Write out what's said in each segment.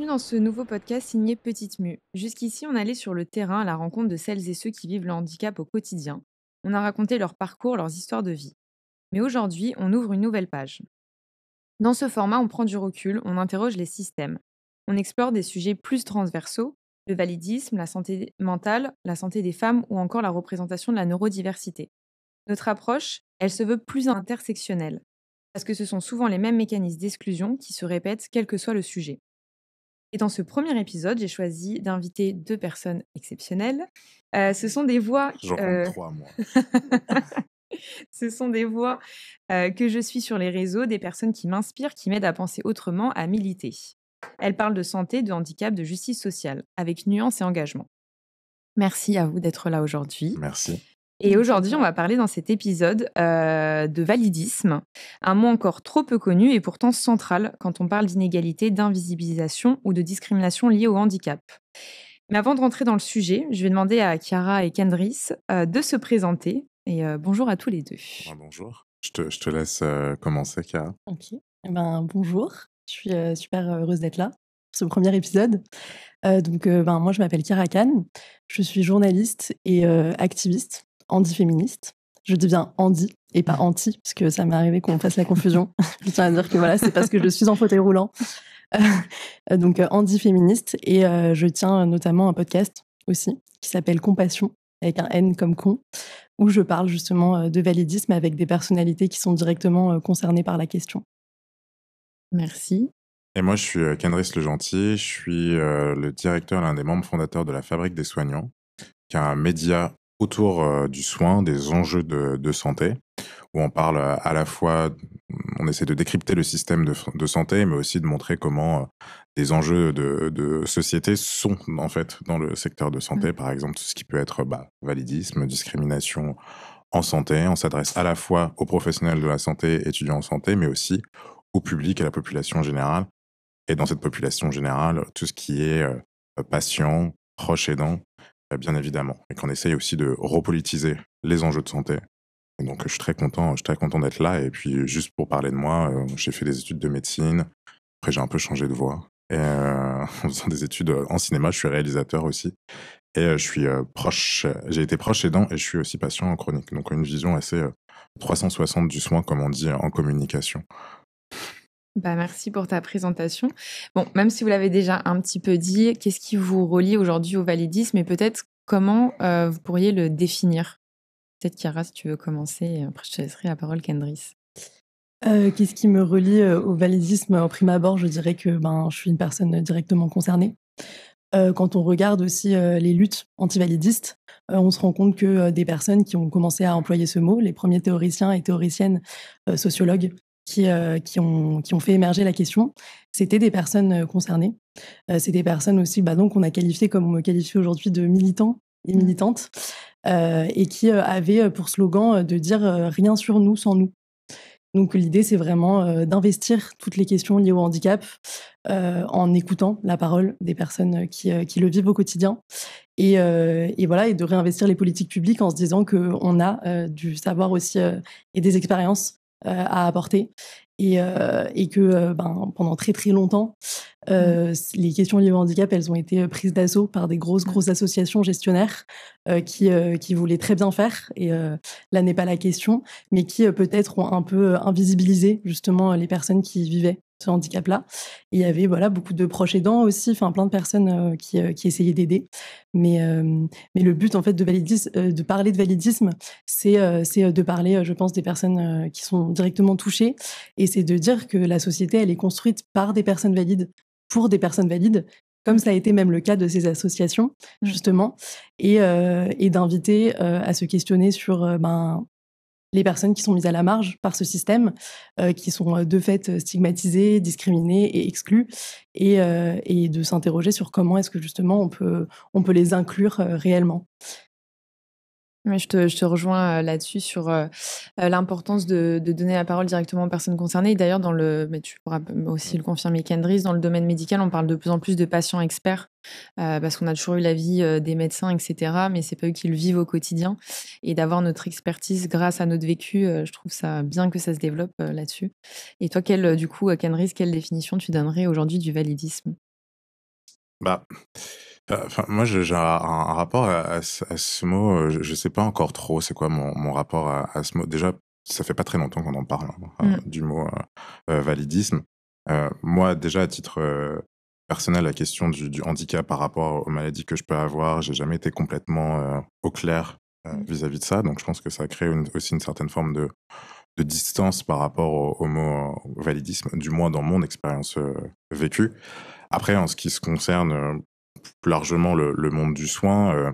dans ce nouveau podcast signé Petite Mue. Jusqu'ici, on allait sur le terrain à la rencontre de celles et ceux qui vivent le handicap au quotidien. On a raconté leur parcours, leurs histoires de vie. Mais aujourd'hui, on ouvre une nouvelle page. Dans ce format, on prend du recul, on interroge les systèmes. On explore des sujets plus transversaux, le validisme, la santé mentale, la santé des femmes ou encore la représentation de la neurodiversité. Notre approche, elle se veut plus intersectionnelle, parce que ce sont souvent les mêmes mécanismes d'exclusion qui se répètent quel que soit le sujet. Et dans ce premier épisode, j'ai choisi d'inviter deux personnes exceptionnelles. Ce sont des voix, J'en compte 3, moi. ce sont des voix que je suis sur les réseaux, des personnes qui m'inspirent, qui m'aident à penser autrement, à militer. Elles parlent de santé, de handicap, de justice sociale, avec nuance et engagement. Merci à vous d'être là aujourd'hui. Merci. Et aujourd'hui, on va parler dans cet épisode de validisme, un mot encore trop peu connu et pourtant central quand on parle d'inégalité, d'invisibilisation ou de discrimination liée au handicap. Mais avant de rentrer dans le sujet, je vais demander à Chiara et Kendris de se présenter. Et bonjour à tous les deux. Bonjour. Je te laisse commencer, Kara. Ok. Bonjour, je suis super heureuse d'être là pour ce premier épisode. Moi, je m'appelle Chiara Khan, je suis journaliste et activiste anti-féministe. Je dis bien handi et pas anti, parce que ça m'est arrivé qu'on fasse la confusion. Je tiens à dire que voilà, c'est parce que je suis en fauteuil roulant. Anti-féministe, et je tiens notamment un podcast aussi qui s'appelle Compassion, avec un N comme con, où je parle justement de validisme avec des personnalités qui sont directement concernées par la question. Merci. Et moi, je suis Kendris Le Gentil. Je suis le directeur, l'un des membres fondateurs de la Fabrique des Soignants, qui est un média autour du soin, des enjeux de santé, où on parle à la fois, on essaie de décrypter le système de santé, mais aussi de montrer comment des enjeux de société sont en fait dans le secteur de santé, par exemple tout ce qui peut être validisme, discrimination en santé. On s'adresse à la fois aux professionnels de la santé, étudiants en santé, mais aussi au public et à la population générale. Et dans cette population générale, tout ce qui est patient, proche aidant, bien évidemment. Et qu'on essaye aussi de repolitiser les enjeux de santé. Et donc, je suis très content d'être là. Et puis, juste pour parler de moi, j'ai fait des études de médecine. Après, j'ai un peu changé de voie. Et en faisant des études en cinéma, je suis réalisateur aussi. Et je suis j'ai été proche aidant et je suis aussi patient en chronique. Donc, une vision assez 360 du soin, comme on dit en communication. Merci pour ta présentation. Bon, même si vous l'avez déjà un petit peu dit, qu'est-ce qui vous relie aujourd'hui au validisme et peut-être comment vous pourriez le définir? Peut-être Chiara, si tu veux commencer, et après je te laisserai la parole, Kendris. Qu'est-ce qui me relie au validisme? Au prime abord, je dirais que je suis une personne directement concernée. Quand on regarde aussi les luttes antivalidistes, on se rend compte que des personnes qui ont commencé à employer ce mot, les premiers théoriciens et théoriciennes sociologues qui ont fait émerger la question, c'était des personnes concernées. C'est des personnes aussi donc, qu'on a qualifiées comme on me qualifie aujourd'hui de militants et militantes, et qui avaient pour slogan de dire rien sur nous sans nous. Donc l'idée, c'est vraiment d'investir toutes les questions liées au handicap en écoutant la parole des personnes qui le vivent au quotidien. Et voilà, et de réinvestir les politiques publiques en se disant qu'on a du savoir aussi et des expériences à apporter. Et que pendant très très longtemps, les questions liées au handicap, elles ont été prises d'assaut par des grosses associations gestionnaires qui voulaient très bien faire. Et là n'est pas la question, mais qui peut-être ont un peu invisibilisé justement les personnes qui vivaient ce handicap-là. Et il y avait beaucoup de proches aidants aussi, plein de personnes qui essayaient d'aider. Mais le but en fait de parler de validisme, c'est de parler, je pense, des personnes qui sont directement touchées. Et c'est de dire que la société, elle est construite par des personnes valides, pour des personnes valides, comme ça a été même le cas de ces associations, justement, et d'inviter à se questionner sur les personnes qui sont mises à la marge par ce système, qui sont de fait stigmatisées, discriminées et exclues, et de s'interroger sur comment est-ce que justement on peut les inclure réellement. Ouais, je te rejoins là-dessus sur l'importance de donner la parole directement aux personnes concernées. D'ailleurs, mais tu pourras aussi le confirmer, Kendris, dans le domaine médical, on parle de plus en plus de patients experts parce qu'on a toujours eu l'avis des médecins, etc. Mais c'est pas eux qui le vivent au quotidien. Et d'avoir notre expertise grâce à notre vécu, je trouve ça bien que ça se développe là-dessus. Et toi, du coup, Kendris, quelle définition tu donnerais aujourd'hui du validisme? Bah, enfin, moi, j'ai un rapport à ce mot, je sais pas encore trop c'est quoi mon rapport à ce mot. Déjà, ça fait pas très longtemps qu'on en parle, hein, Mmh. du mot, validisme. Moi, déjà, à titre, personnel, la question du handicap par rapport aux maladies que je peux avoir, j'ai jamais été complètement, au clair, Mmh. vis-à-vis de ça. Donc je pense que ça crée aussi une certaine forme de distance par rapport au mot validisme, du moins dans mon expérience, vécue. Après, en ce qui se concerne, plus largement le monde du soin,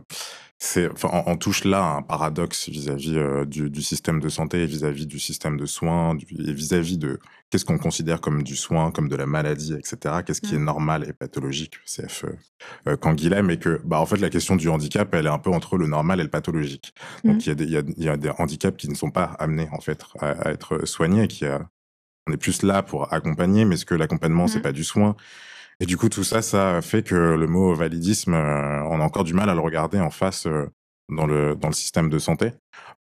enfin, on touche là à un paradoxe vis-à-vis, du système de santé et vis-à-vis du système de soins, et vis-à-vis de qu'est-ce qu'on considère comme du soin, comme de la maladie, et cetera. Qu'est-ce qui est Mmh. normal et pathologique, CF, Canguilhem, et que, bah, en fait, la question du handicap, elle est un peu entre le normal et le pathologique. Mmh. Donc il y a des handicaps qui ne sont pas amenés, en fait, à être soignés, on est plus là pour accompagner, mais est-ce que l'accompagnement, c'est Mmh. pas du soin? Et du coup, tout ça, ça fait que le mot validisme, on a encore du mal à le regarder en face, dans le système de santé.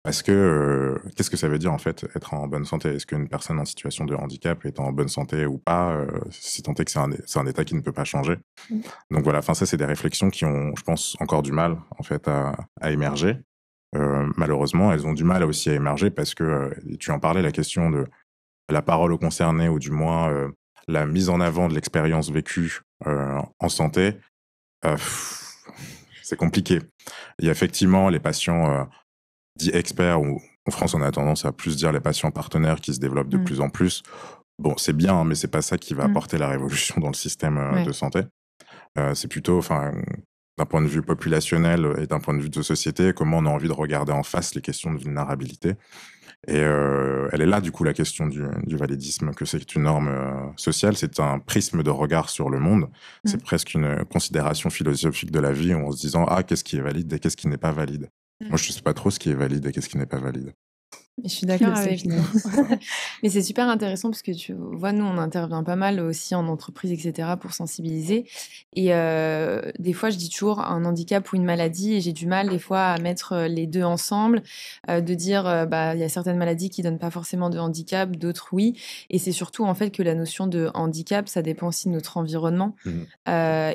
Parce que, qu'est-ce que ça veut dire, en fait, être en bonne santé? Est-ce qu'une personne en situation de handicap est en bonne santé ou pas? Si tant est que c'est un état qui ne peut pas changer. Mmh. Donc voilà, enfin ça, c'est des réflexions qui ont, je pense, encore du mal, en fait, à émerger. Malheureusement, elles ont du mal aussi à émerger parce que, tu en parlais, la question de la parole aux concernés, ou du moins, la mise en avant de l'expérience vécue, en santé, heu, c'est compliqué. Il y a effectivement les patients, dits experts, ou en France, on a tendance à plus dire les patients partenaires, qui se développent de Mmh. plus en plus. Bon, c'est bien, hein, mais c'est pas ça qui va Mmh. apporter la révolution dans le système, Ouais. de santé. C'est plutôt, enfin, d'un point de vue populationnel et d'un point de vue de société, comment on a envie de regarder en face les questions de vulnérabilité. Et elle est là, du coup, la question du validisme, que c'est une norme, sociale, c'est un prisme de regard sur le monde. Mmh. C'est presque une considération philosophique de la vie, en se disant: «Ah, qu'est-ce qui est valide et qu'est-ce qui n'est pas valide?» Mmh. Moi, je sais pas trop ce qui est valide et qu'est-ce qui n'est pas valide. Je suis Qui d'accord le sait avec toi. finalement? C'est ça. Mais c'est super intéressant parce que tu vois, nous, on intervient pas mal aussi en entreprise, et cetera, pour sensibiliser. Et des fois, je dis toujours un handicap ou une maladie, et j'ai du mal des fois à mettre les deux ensemble, de dire, bah, il y a certaines maladies qui donnent pas forcément de handicap, d'autres oui. Et c'est surtout en fait que la notion de handicap, ça dépend aussi de notre environnement, Mmh.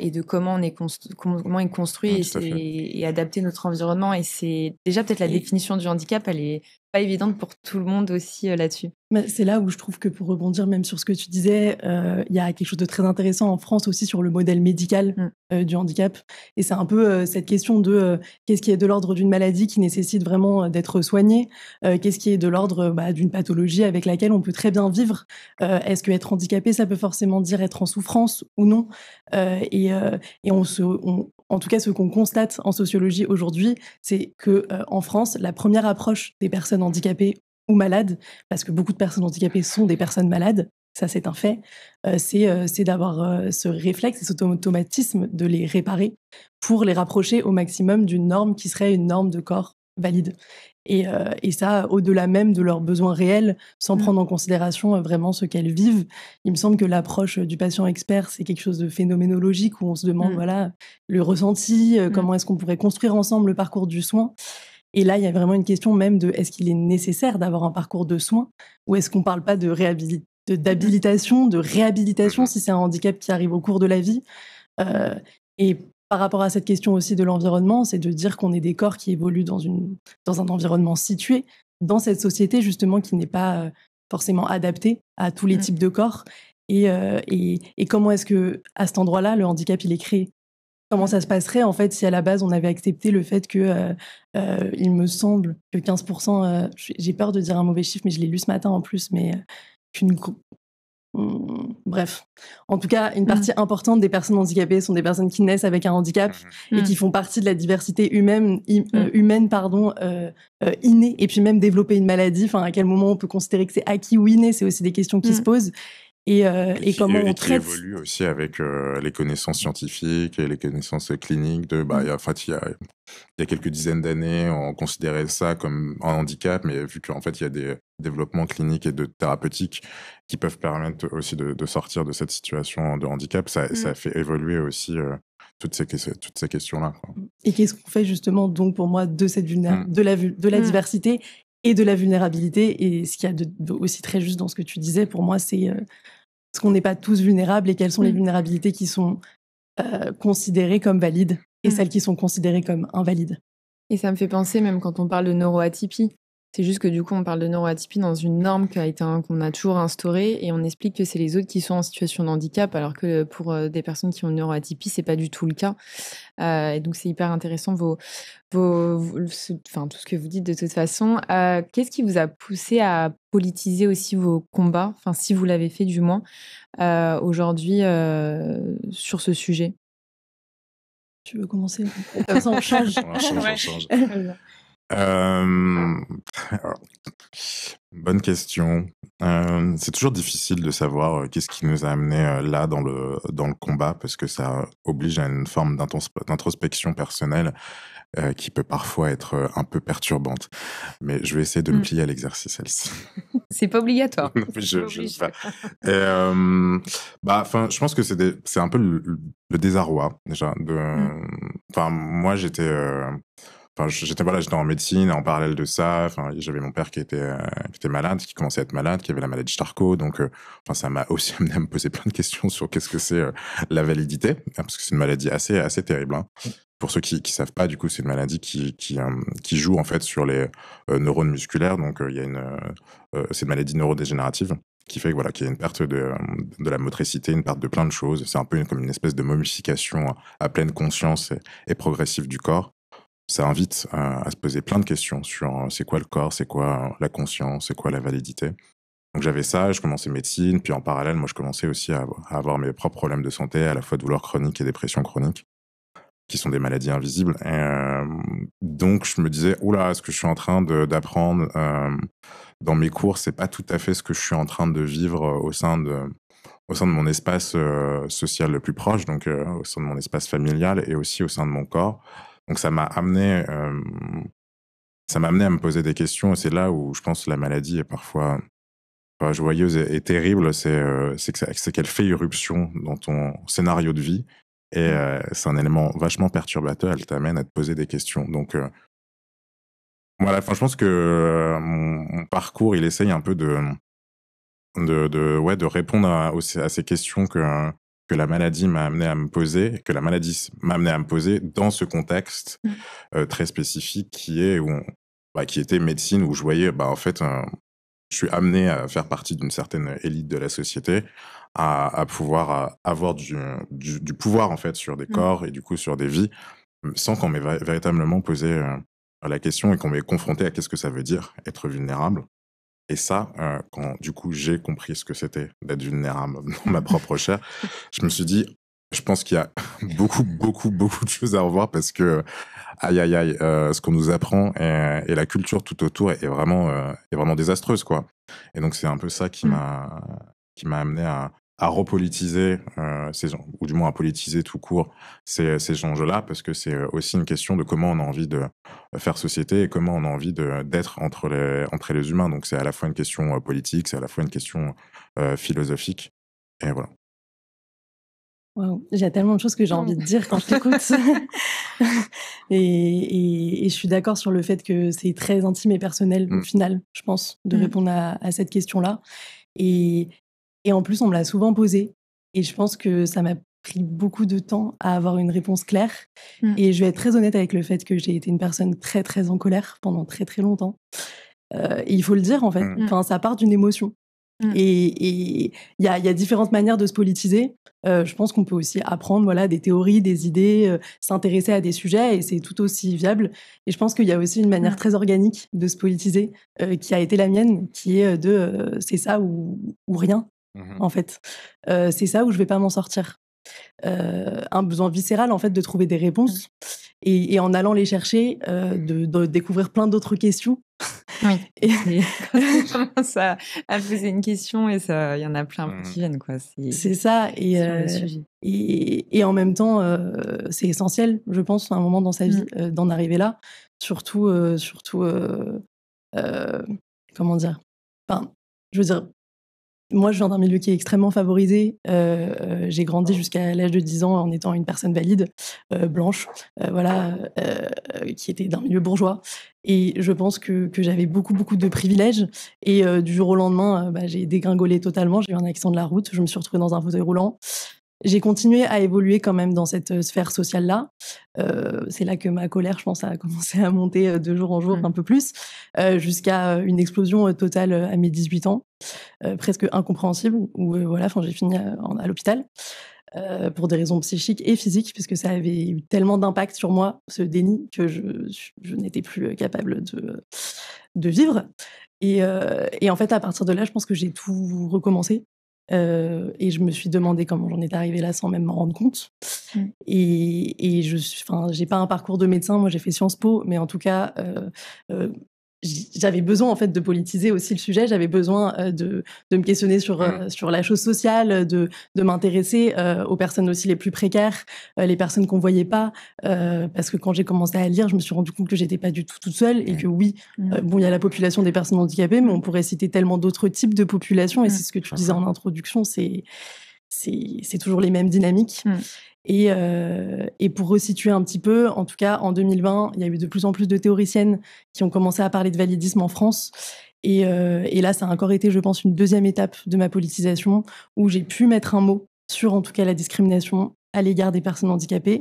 et de comment on est comment il est construit, Mmh, et, tout à fait. et adapter notre environnement. Et c'est déjà peut-être la Et définition du handicap, elle est pas évidente pour tout le monde aussi, là-dessus. mais c'est là où je trouve que, pour rebondir même sur ce que tu disais, il y a quelque chose de très intéressant en France aussi sur le modèle médical, Mmh. du handicap. Et c'est un peu, cette question de, qu'est-ce qui est de l'ordre d'une maladie qui nécessite vraiment, d'être soignée? Qu'est-ce qui est de l'ordre, bah, d'une pathologie avec laquelle on peut très bien vivre? Est-ce qu'être handicapé, ça peut forcément dire être en souffrance ou non? Et en tout cas, ce qu'on constate en sociologie aujourd'hui, c'est que, en France, la première approche des personnes handicapées ou malades, parce que beaucoup de personnes handicapées sont des personnes malades, ça c'est un fait, c'est d'avoir, ce réflexe et cet automatisme de les réparer pour les rapprocher au maximum d'une norme qui serait une norme de corps valide. Et ça, au-delà même de leurs besoins réels, sans Mmh. prendre en considération, vraiment ce qu'elles vivent. Il me semble que l'approche, du patient expert, c'est quelque chose de phénoménologique où on se demande, Mmh. voilà, le ressenti, Mmh. comment est-ce qu'on pourrait construire ensemble le parcours du soin. Et là, il y a vraiment une question même de: est-ce qu'il est nécessaire d'avoir un parcours de soins? Ou est-ce qu'on parle pas de Mmh. d'habilitation, de réhabilitation Mmh. si c'est un handicap qui arrive au cours de la vie? Heu et par rapport à cette question aussi de l'environnement, c'est de dire qu'on est des corps qui évoluent dans un environnement situé, dans cette société justement qui n'est pas, forcément adaptée à tous les Mmh. types de corps. Et comment est-ce que, à cet endroit-là, le handicap, il est créé? Comment Mmh. ça se passerait, en fait, si à la base, on avait accepté le fait que, il me semble que 15 j'ai peur de dire un mauvais chiffre, mais je l'ai lu ce matin en plus, mais qu'une gr bref. En tout cas, une Mmh. partie importante des personnes handicapées sont des personnes qui naissent avec un handicap Mmh. et Mmh. qui font partie de la diversité Mmh. humaine, pardon, innée, et puis même développer une maladie, enfin, à quel moment on peut considérer que c'est acquis ou inné? C'est aussi des questions qui se Mmh. posent. Et comment on Et qui traite. évolue aussi avec, les connaissances scientifiques et les connaissances, cliniques de, bah, Mmh. en fait, il y a quelques dizaines d'années, on considérait ça comme un handicap, mais vu qu'en fait, il y a des développements cliniques et de thérapeutiques qui peuvent permettre aussi de sortir de cette situation de handicap, ça Mmh. fait évoluer aussi, toutes ces questions-là, quoi. Et qu'est-ce qu'on fait justement, donc, pour moi, de cette Mmh. de la Mmh. diversité et de la vulnérabilité? Et ce qu'il y a de aussi très juste dans ce que tu disais, pour moi, c'est, est-ce qu'on n'est pas tous vulnérables et quelles sont les Mmh. vulnérabilités qui sont considérées comme valides et Mmh. celles qui sont considérées comme invalides. Et ça me fait penser, même quand on parle de neuroatypie, c'est juste que du coup, on parle de neuroatypie dans une norme qu'on a toujours instaurée et on explique que c'est les autres qui sont en situation de handicap, alors que pour des personnes qui ont une neuroatypie, c'est pas du tout le cas. Et donc, c'est hyper intéressant enfin, tout ce que vous dites de toute façon. Qu'est-ce qui vous a poussé à politiser aussi vos combats, enfin, si vous l'avez fait du moins, aujourd'hui sur ce sujet? Tu veux commencer? Comme ça, on change. On change. Alors, bonne question. C'est toujours difficile de savoir qu'est-ce qui nous a amené là dans le combat, parce que ça oblige à une forme d'introspection personnelle qui peut parfois être un peu perturbante. Mais je vais essayer de me plier à l'exercice, Elsie. C'est pas obligatoire. Je sais pas. Je pense que c'est un peu le désarroi déjà. Moi, j'étais en médecine, et en parallèle de ça, j'avais mon père qui était malade, qui commençait à être malade, qui avait la maladie Charcot, donc ça m'a aussi amené à me poser plein de questions sur qu'est-ce que c'est la validité, parce que c'est une maladie assez terrible, hein. Pour ceux qui savent pas, du coup, c'est une maladie qui joue en fait sur les neurones musculaires, donc c'est une maladie neurodégénérative qui fait qu'il y a une perte de la motricité, une perte de plein de choses. C'est un peu comme une espèce de momification à pleine conscience et progressive du corps. Ça invite à se poser plein de questions sur c'est quoi le corps, c'est quoi la conscience, c'est quoi la validité. Donc j'avais ça, je commençais médecine, puis en parallèle, moi je commençais aussi à avoir mes propres problèmes de santé, à la fois douleurs chroniques et dépression chronique, qui sont des maladies invisibles. Donc je me disais, oula, ce que je suis en train d'apprendre dans mes cours, c'est pas tout à fait ce que je suis en train de vivre au sein de mon espace social le plus proche, donc au sein de mon espace familial et aussi au sein de mon corps. Donc ça m'a amené à me poser des questions, et c'est là où je pense que la maladie est parfois joyeuse et terrible, c'est qu'elle fait irruption dans ton scénario de vie, et c'est un élément vachement perturbateur, elle t'amène à te poser des questions. Donc voilà, je pense que mon parcours, il essaye un peu de répondre à ces questions que la maladie m'a amené à me poser, que la maladie m'a amené à me poser dans ce contexte très spécifique qui était médecine, où je voyais, en fait, je suis amené à faire partie d'une certaine élite de la société, à pouvoir avoir du pouvoir, en fait, sur des corps et du coup sur des vies, sans qu'on m'ait véritablement posé la question et qu'on m'ait confronté à qu'est-ce que ça veut dire être vulnérable. Et ça, quand du coup j'ai compris ce que c'était d'être vulnérable dans ma propre chair, je me suis dit, je pense qu'il y a beaucoup, beaucoup, beaucoup de choses à revoir, parce que, aïe, aïe, aïe, ce qu'on nous apprend et la culture tout autour est vraiment désastreuse, quoi. Et donc c'est un peu ça qui m'a amené à repolitiser ces gens, ou du moins à politiser tout court ces enjeux-là, parce que c'est aussi une question de comment on a envie de faire société et comment on a envie d'être entre les humains. Donc c'est à la fois une question politique, c'est à la fois une question philosophique. Et voilà. Wow. J'ai tellement de choses que j'ai envie de dire quand je t'écoute. et je suis d'accord sur le fait que c'est très intime et personnel au final, je pense, de répondre à cette question-là. Et en plus, on me l'a souvent posée. Et je pense que ça m'a pris beaucoup de temps à avoir une réponse claire. Et je vais être très honnête avec le fait que j'ai été une personne très, très en colère pendant très, très longtemps. Et il faut le dire, en fait. Enfin, ça part d'une émotion. Et il y a différentes manières de se politiser. Je pense qu'on peut aussi apprendre des théories, des idées, s'intéresser à des sujets, et c'est tout aussi viable. Et je pense qu'il y a aussi une manière très organique de se politiser, qui a été la mienne, qui est c'est ça ou rien, en fait. C'est ça ou je vais pas m'en sortir. Un besoin viscéral, en fait, de trouver des réponses. Et en allant les chercher, de découvrir plein d'autres questions. Oui. Et quand on commence à poser une question, et il y en a plein qui viennent, quoi. C'est ça. Et en même temps, c'est essentiel, je pense, à un moment dans sa vie, d'en arriver là. Surtout, comment dire? Enfin, je veux dire, moi, je viens d'un milieu qui est extrêmement favorisé. J'ai grandi jusqu'à l'âge de 10 ans en étant une personne valide, blanche, qui était d'un milieu bourgeois. Et je pense que j'avais beaucoup, beaucoup de privilèges. Et du jour au lendemain, j'ai dégringolé totalement. J'ai eu un accident de la route. Je me suis retrouvée dans un fauteuil roulant. j'ai continué à évoluer quand même dans cette sphère sociale-là. C'est là que ma colère, je pense, a commencé à monter de jour en jour un peu plus, jusqu'à une explosion totale à mes 18 ans, presque incompréhensible, où voilà, j'ai fini à l'hôpital. Pour des raisons psychiques et physiques, puisque ça avait eu tellement d'impact sur moi, ce déni, que je n'étais plus capable de vivre. Et en fait, à partir de là, je pense que j'ai tout recommencé. Et je me suis demandé comment j'en étais arrivée là sans même m'en rendre compte. Et j'ai pas un parcours de médecin, moi j'ai fait Sciences Po, mais en tout cas, j'avais besoin en fait de politiser aussi le sujet, j'avais besoin de me questionner sur la chose sociale, de m'intéresser aux personnes aussi les plus précaires, les personnes qu'on voyait pas, parce que quand j'ai commencé à lire, je me suis rendu compte que j'étais pas du tout toute seule et que oui, bon, il y a la population des personnes handicapées, mais on pourrait citer tellement d'autres types de populations, et c'est ce que tu disais en introduction, c'est toujours les mêmes dynamiques. Et pour resituer un petit peu, en tout cas, en 2020, il y a eu de plus en plus de théoriciennes qui ont commencé à parler de validisme en France. Et là, ça a encore été, je pense, une deuxième étape de ma politisation, où j'ai pu mettre un mot sur, en tout cas, la discrimination à l'égard des personnes handicapées,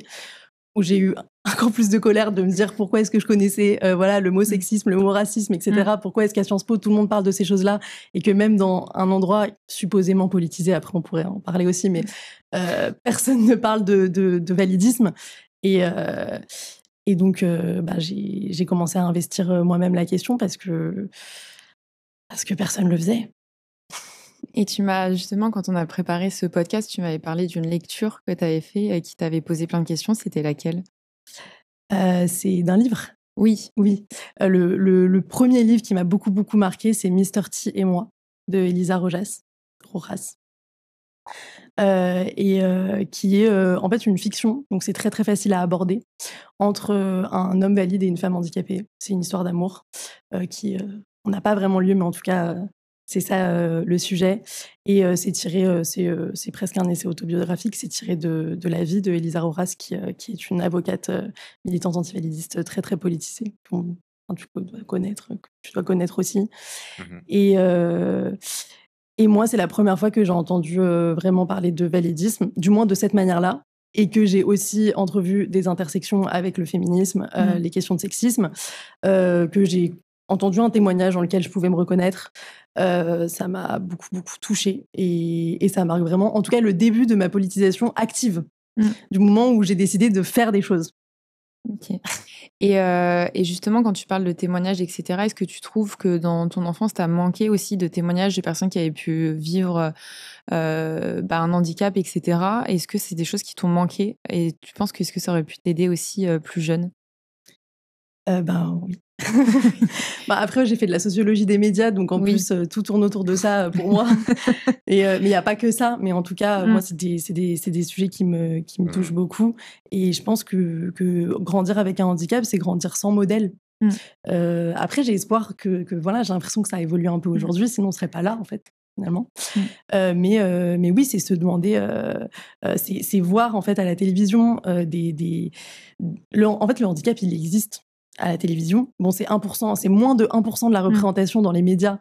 où j'ai eu encore plus de colère de me dire pourquoi est-ce que je connaissais le mot sexisme, le mot racisme, etc. Pourquoi est-ce qu'à Sciences Po, tout le monde parle de ces choses-là, et que même dans un endroit supposément politisé, après on pourrait en parler aussi, mais personne ne parle de validisme. Et donc, j'ai commencé à investir moi-même la question parce que personne ne le faisait. Et tu m'as justement, quand on a préparé ce podcast, tu m'avais parlé d'une lecture que tu avais fait et qui t'avait posé plein de questions. C'était laquelle ? C'est d'un livre. Oui. Le premier livre qui m'a beaucoup, beaucoup marqué, c'est Mr. T et moi, de Elisa Rojas. Qui est en fait une fiction, donc c'est très, très facile à aborder, entre un homme valide et une femme handicapée. C'est une histoire d'amour qui n'a pas vraiment lieu, mais en tout cas, c'est ça le sujet. Et c'est tiré, c'est presque un essai autobiographique, c'est tiré de la vie de Elisa Rojas, qui est une avocate militante antivalidiste très, très politisée, tu dois connaître aussi. Et moi, c'est la première fois que j'ai entendu vraiment parler de validisme, du moins de cette manière-là, et que j'ai aussi entrevu des intersections avec le féminisme, les questions de sexisme, que j'ai entendu un témoignage dans lequel je pouvais me reconnaître. Ça m'a beaucoup, beaucoup touchée, et ça marque vraiment, en tout cas, le début de ma politisation active, du moment où j'ai décidé de faire des choses. Ok. Et justement, quand tu parles de témoignages, etc., est-ce que tu trouves que dans ton enfance, tu as manqué aussi de témoignages de personnes qui avaient pu vivre un handicap, etc. Est-ce que c'est des choses qui t'ont manqué? Et tu penses que est-ce que ça aurait pu t'aider aussi plus jeune? Oui. Après, j'ai fait de la sociologie des médias, donc en plus, tout tourne autour de ça pour moi. Mais il n'y a pas que ça. Mais en tout cas, moi, c'est des sujets qui me touchent beaucoup. Et je pense que grandir avec un handicap, c'est grandir sans modèle. Après, j'ai espoir que voilà, j'ai l'impression que ça évolue un peu aujourd'hui, sinon on ne serait pas là, en fait, finalement. Mais oui, c'est se demander, c'est voir, en fait, à la télévision en fait, le handicap, il existe à la télévision. Bon, c'est 1%, c'est moins de 1% de la représentation dans les médias,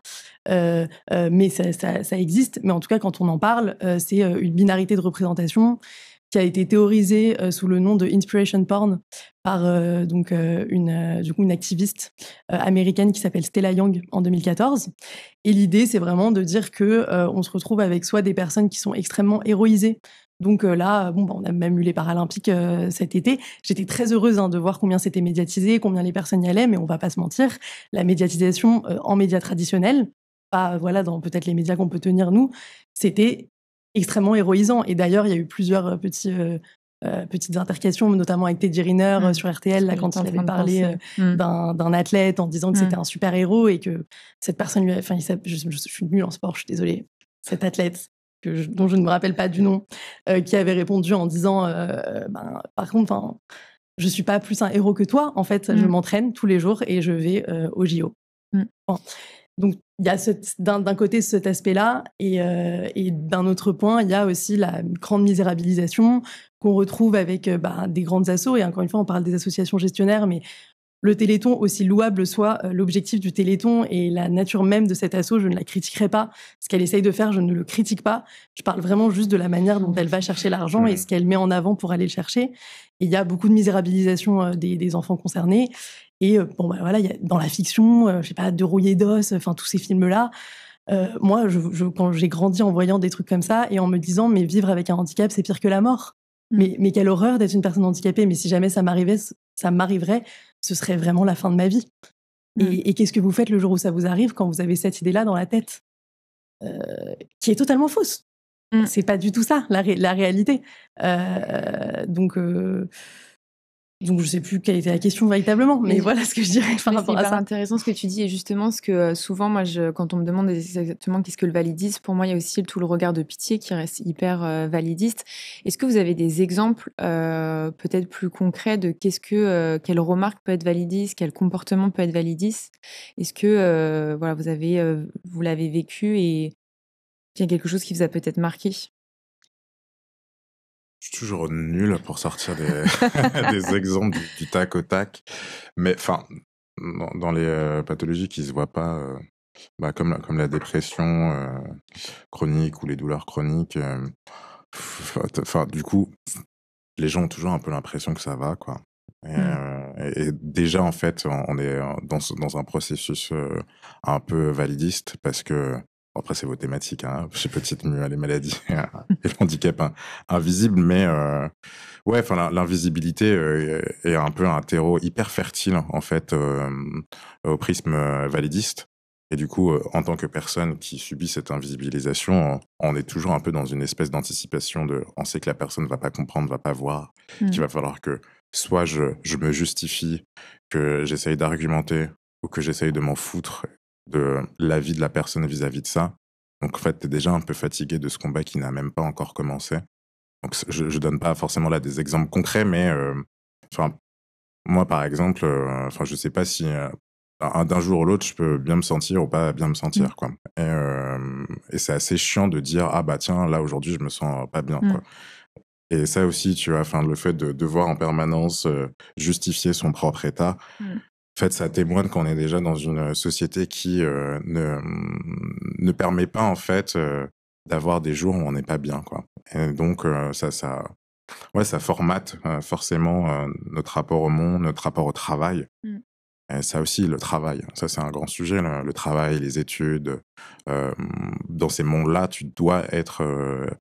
mais ça existe. Mais en tout cas, quand on en parle, c'est une binarité de représentation qui a été théorisée sous le nom de inspiration porn par une activiste américaine qui s'appelle Stella Young en 2014. Et l'idée, c'est vraiment de dire que on se retrouve avec soit des personnes qui sont extrêmement héroïsées. Donc là, on a même eu les Paralympiques cet été. J'étais très heureuse de voir combien c'était médiatisé, combien les personnes y allaient, mais on va pas se mentir, la médiatisation en médias traditionnels, pas dans peut-être les médias qu'on peut tenir nous, c'était extrêmement héroïsant. Et d'ailleurs, il y a eu plusieurs petites intercations, notamment avec Teddy Riner sur RTL, là, quand il avait parlé d'un athlète en disant que c'était un super héros et que cette personne lui je suis nulle en sport, je suis désolée, cet athlète dont je ne me rappelle pas du nom, qui avait répondu en disant par contre, je suis pas plus un héros que toi, en fait, je m'entraîne tous les jours et je vais au JO. Donc, il y a d'un côté cet aspect-là, et d'un autre point, il y a aussi la grande misérabilisation qu'on retrouve avec des grandes assos. Et encore une fois, on parle des associations gestionnaires, mais le Téléthon, aussi louable soit l'objectif du Téléthon et la nature même de cet asso, je ne la critiquerai pas. Ce qu'elle essaye de faire, je ne le critique pas. Je parle vraiment juste de la manière dont elle va chercher l'argent et ce qu'elle met en avant pour aller le chercher. Et il y a beaucoup de misérabilisation des enfants concernés. Et bon, bah, voilà, y a, dans la fiction, je sais pas, De Rouillé d'os, enfin tous ces films-là. Moi, quand j'ai grandi en voyant des trucs comme ça et en me disant, mais vivre avec un handicap, c'est pire que la mort. Mais quelle horreur d'être une personne handicapée. Mais si jamais ça m'arriverait, ce serait vraiment la fin de ma vie. Et qu'est-ce que vous faites le jour où ça vous arrive quand vous avez cette idée-là dans la tête qui est totalement fausse. C'est pas du tout ça, la réalité. Donc, je sais plus quelle était la question véritablement, mais voilà ce que je dirais par rapport à ça. C'est intéressant ce que tu dis, et justement, ce que souvent, moi, quand on me demande exactement qu'est-ce que le validisme, pour moi, il y a aussi tout le regard de pitié qui reste hyper validiste. Est-ce que vous avez des exemples peut-être plus concrets de quelle remarque peut être validiste, quel comportement peut être validiste? Est-ce que voilà, vous l'avez vécu et il y a quelque chose qui vous a peut-être marqué? Je suis toujours nul pour sortir des exemples du tac au tac. Mais enfin, dans les pathologies qui se voient pas, comme la dépression chronique ou les douleurs chroniques, enfin, du coup, les gens ont toujours un peu l'impression que ça va, quoi. Et déjà, en fait, on est dans un processus un peu validiste parce que, après, c'est vos thématiques, hein, chez Petite Mue, les maladies et le handicap invisible, mais ouais, enfin, l'invisibilité est un peu un terreau hyper fertile, en fait, au prisme validiste. Et du coup, en tant que personne qui subit cette invisibilisation, on est toujours un peu dans une espèce d'anticipation on sait que la personne va pas comprendre, va pas voir, qu'il va falloir que soit je me justifie, que j'essaye d'argumenter ou que j'essaye de m'en foutre de l'avis de la personne vis-à-vis de ça. Donc en fait, t'es déjà un peu fatigué de ce combat qui n'a même pas encore commencé. Donc je donne pas forcément là des exemples concrets, mais enfin moi par exemple, enfin je sais pas si d'un jour ou l'autre je peux bien me sentir ou pas bien me sentir, quoi. Et c'est assez chiant de dire ah bah tiens là aujourd'hui je me sens pas bien, quoi. Et ça aussi, tu vois, enfin, le fait de devoir en permanence justifier son propre état, en fait, ça témoigne qu'on est déjà dans une société qui ne permet pas, en fait, d'avoir des jours où on n'est pas bien, quoi. Et donc, ça formate forcément notre rapport au monde, notre rapport au travail. Et ça aussi, le travail, ça c'est un grand sujet, le travail, les études. Dans ces mondes-là, tu dois être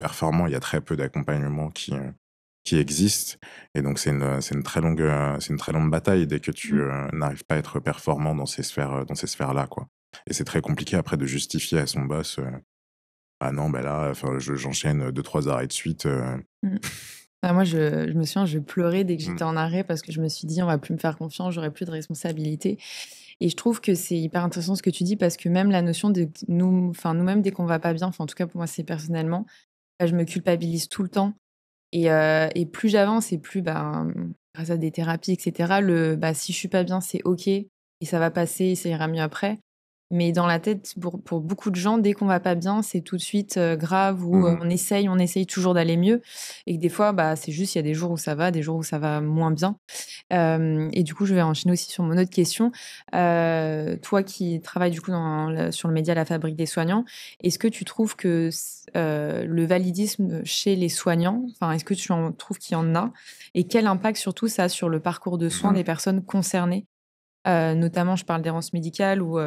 performant. Il y a très peu d'accompagnement qui existe. Et donc c'est une très longue bataille dès que tu n'arrives pas à être performant dans ces sphères-là, quoi. Et c'est très compliqué après de justifier à son boss ah non, ben là, enfin, j'enchaîne 2-3 arrêts de suite. Moi, je me souviens, je pleurais dès que j'étais en arrêt parce que je me suis dit, on va plus me faire confiance, j'aurai plus de responsabilité. Et je trouve que c'est hyper intéressant ce que tu dis parce que même la notion de nous-mêmes, dès qu'on va pas bien, enfin, en tout cas pour moi, c'est personnellement, je me culpabilise tout le temps. Et plus j'avance et plus, grâce à des thérapies, etc., si je suis pas bien, c'est OK et ça va passer et ça ira mieux après. Mais dans la tête, pour beaucoup de gens, dès qu'on va pas bien, c'est tout de suite grave ou on essaye toujours d'aller mieux. Et que des fois, c'est juste, il y a des jours où ça va, des jours où ça va moins bien. Et du coup, je vais enchaîner aussi sur mon autre question. Toi qui travailles du coup sur le média La Fabrique des soignants, est-ce que tu trouves que le validisme chez les soignants, est-ce que tu trouves qu'il y en a? Et quel impact surtout ça a sur le parcours de soins des personnes concernées? Notamment, je parle d'errance médicale ou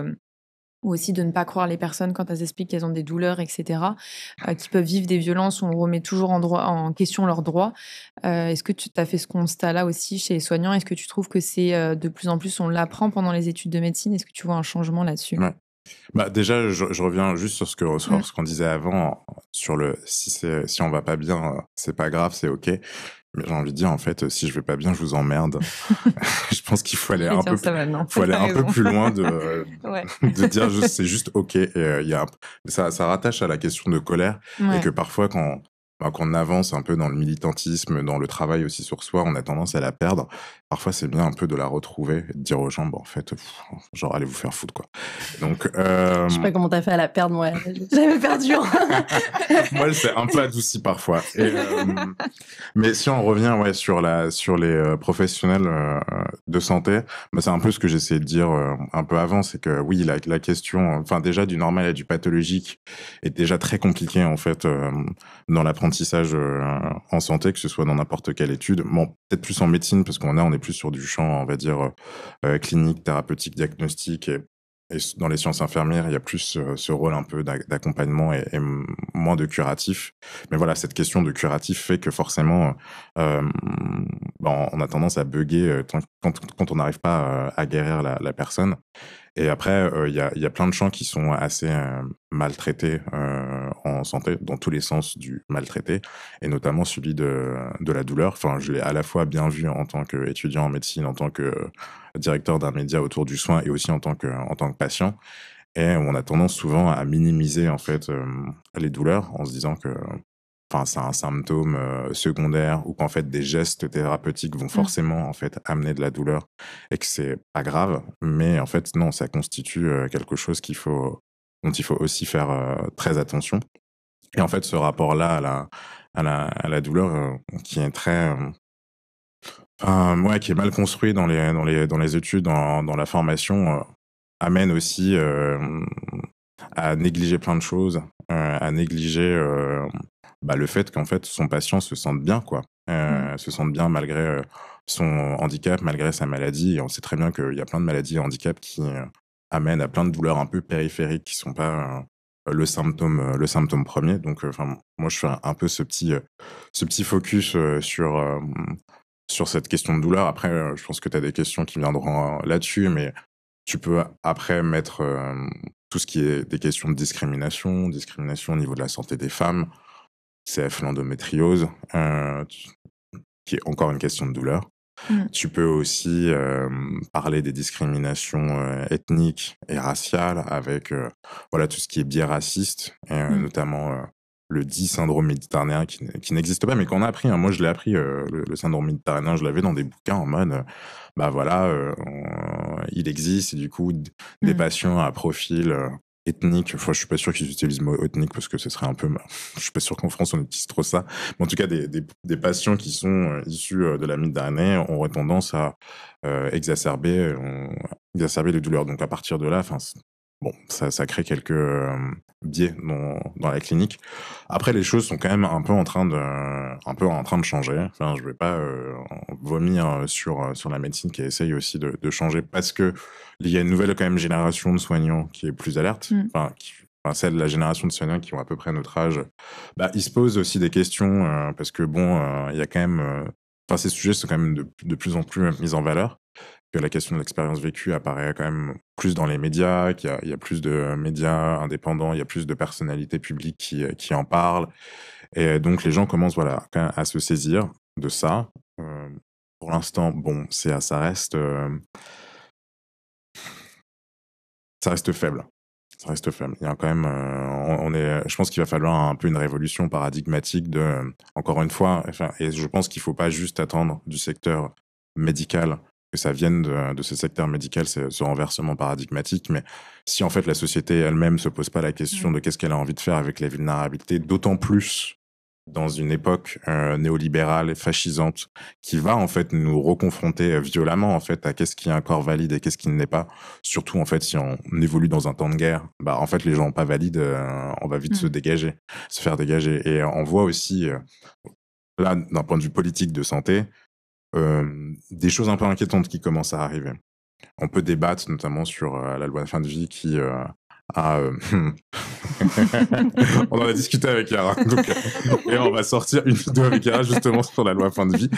aussi de ne pas croire les personnes quand elles expliquent qu'elles ont des douleurs, etc., qui peuvent vivre des violences où on remet toujours en question leurs droits. Est-ce que tu as fait ce constat-là aussi chez les soignants? Est-ce que tu trouves que c'est de plus en plus, on l'apprend pendant les études de médecine? Est-ce que tu vois un changement là-dessus? Ouais. Déjà, je reviens juste sur ce qu'on disait avant, sur si on va pas bien, c'est pas grave, c'est OK. Mais j'ai envie de dire, en fait, si je vais pas bien, je vous emmerde. Je pense qu'il faut aller un peu plus loin de dire c'est juste OK. Et ça rattache à la question de colère. Et que parfois, quand Quand on avance un peu dans le militantisme, dans le travail aussi sur soi, on a tendance à la perdre. Parfois, c'est bien un peu de la retrouver et de dire aux gens, en fait, genre, allez vous faire foutre, quoi. Donc, Je sais pas comment t'as fait à la perdre, moi. J'ai jamais perdu. moi, c'est un peu adouci parfois. Mais si on revient sur les professionnels de santé, c'est un peu ce que j'essayais de dire un peu avant, c'est que oui, la question, enfin déjà du normal et du pathologique est déjà très compliquée en fait dans l'apprentissage en santé, que ce soit dans n'importe quelle étude. Bon, peut-être plus en médecine parce on est plus sur du champ, on va dire clinique, thérapeutique, diagnostic et dans les sciences infirmières, il y a plus ce rôle un peu d'accompagnement et moins de curatif. Mais voilà, cette question de curatif fait que forcément, on a tendance à bugger quand on n'arrive pas à guérir la personne. Et après, il y a plein de champs qui sont assez maltraités en santé, dans tous les sens du maltraité, et notamment celui de la douleur. Enfin, je l'ai à la fois bien vu en tant qu'étudiant en médecine, en tant que directeur d'un média autour du soin, et aussi en tant que patient. Et on a tendance souvent à minimiser en fait les douleurs en se disant que c'est un symptôme secondaire ou qu'en fait des gestes thérapeutiques vont forcément en fait amener de la douleur et que c'est pas grave, mais en fait non, ça constitue quelque chose dont il faut aussi faire très attention. Et en fait, ce rapport-là à la douleur qui est très ouais, qui est mal construit dans les études, dans la formation, amène aussi à négliger plein de choses, à négliger le fait qu'en fait son patient se sente bien, quoi. Se sente bien malgré son handicap, malgré sa maladie. Et on sait très bien qu'il y a plein de maladies et handicaps qui amènent à plein de douleurs un peu périphériques qui sont pas le symptôme premier. Donc, moi, je fais un peu ce petit focus sur cette question de douleur. Après, je pense que tu as des questions qui viendront là-dessus, mais tu peux après mettre tout ce qui est des questions de discrimination au niveau de la santé des femmes, CF l'endométriose, qui est encore une question de douleur. Tu peux aussi parler des discriminations ethniques et raciales avec voilà, tout ce qui est biais raciste, notamment le dit syndrome méditerranéen qui n'existe pas, mais qu'on a appris. Hein. Moi, je l'ai appris, le syndrome méditerranéen, je l'avais dans des bouquins en mode, il existe, et du coup, des patients à profil ethnique. Enfin, je suis pas sûr qu'ils utilisent le mot ethnique parce que ce serait un peu. Je suis pas sûr qu'en France on utilise trop ça. Mais en tout cas, des patients qui sont issus de la Méditerranée auraient tendance à exacerber les douleurs. Donc à partir de là, bon, ça crée quelques biais dans la clinique. Après, les choses sont quand même un peu en train de changer. Enfin, je vais pas vomir sur la médecine qui essaye aussi de changer parce que il y a une nouvelle quand même génération de soignants qui est plus alerte. Celle de la génération de soignants qui ont à peu près notre âge. Ils se posent aussi des questions parce que bon, il y a quand même. Ces sujets sont quand même de plus en plus mis en valeur. Que la question de l'expérience vécue apparaît quand même plus dans les médias, qu'il y a plus de médias indépendants, il y a plus de personnalités publiques qui en parlent. Et donc, les gens commencent voilà, quand même à se saisir de ça. Pour l'instant, bon, ça reste faible. Ça reste faible. Il y a quand même, je pense qu'il va falloir un peu une révolution paradigmatique encore une fois, et je pense qu'il ne faut pas juste attendre du secteur médical que ça vienne de ce secteur médical, ce renversement paradigmatique, mais si en fait la société elle-même se pose pas la question de qu'est-ce qu'elle a envie de faire avec les vulnérabilités, d'autant plus dans une époque néolibérale et fascisante qui va en fait nous reconfronter violemment en fait à qu'est-ce qui est encore valide et qu'est-ce qui ne l'est pas. Surtout en fait si on évolue dans un temps de guerre, en fait les gens pas valides, on va vite se faire dégager. Et on voit aussi là d'un point de vue politique de santé des choses un peu inquiétantes qui commencent à arriver. On peut débattre notamment sur la loi de fin de vie qui on en a discuté avec Yara. Donc, et on va sortir une vidéo avec Yara justement sur la loi fin de vie.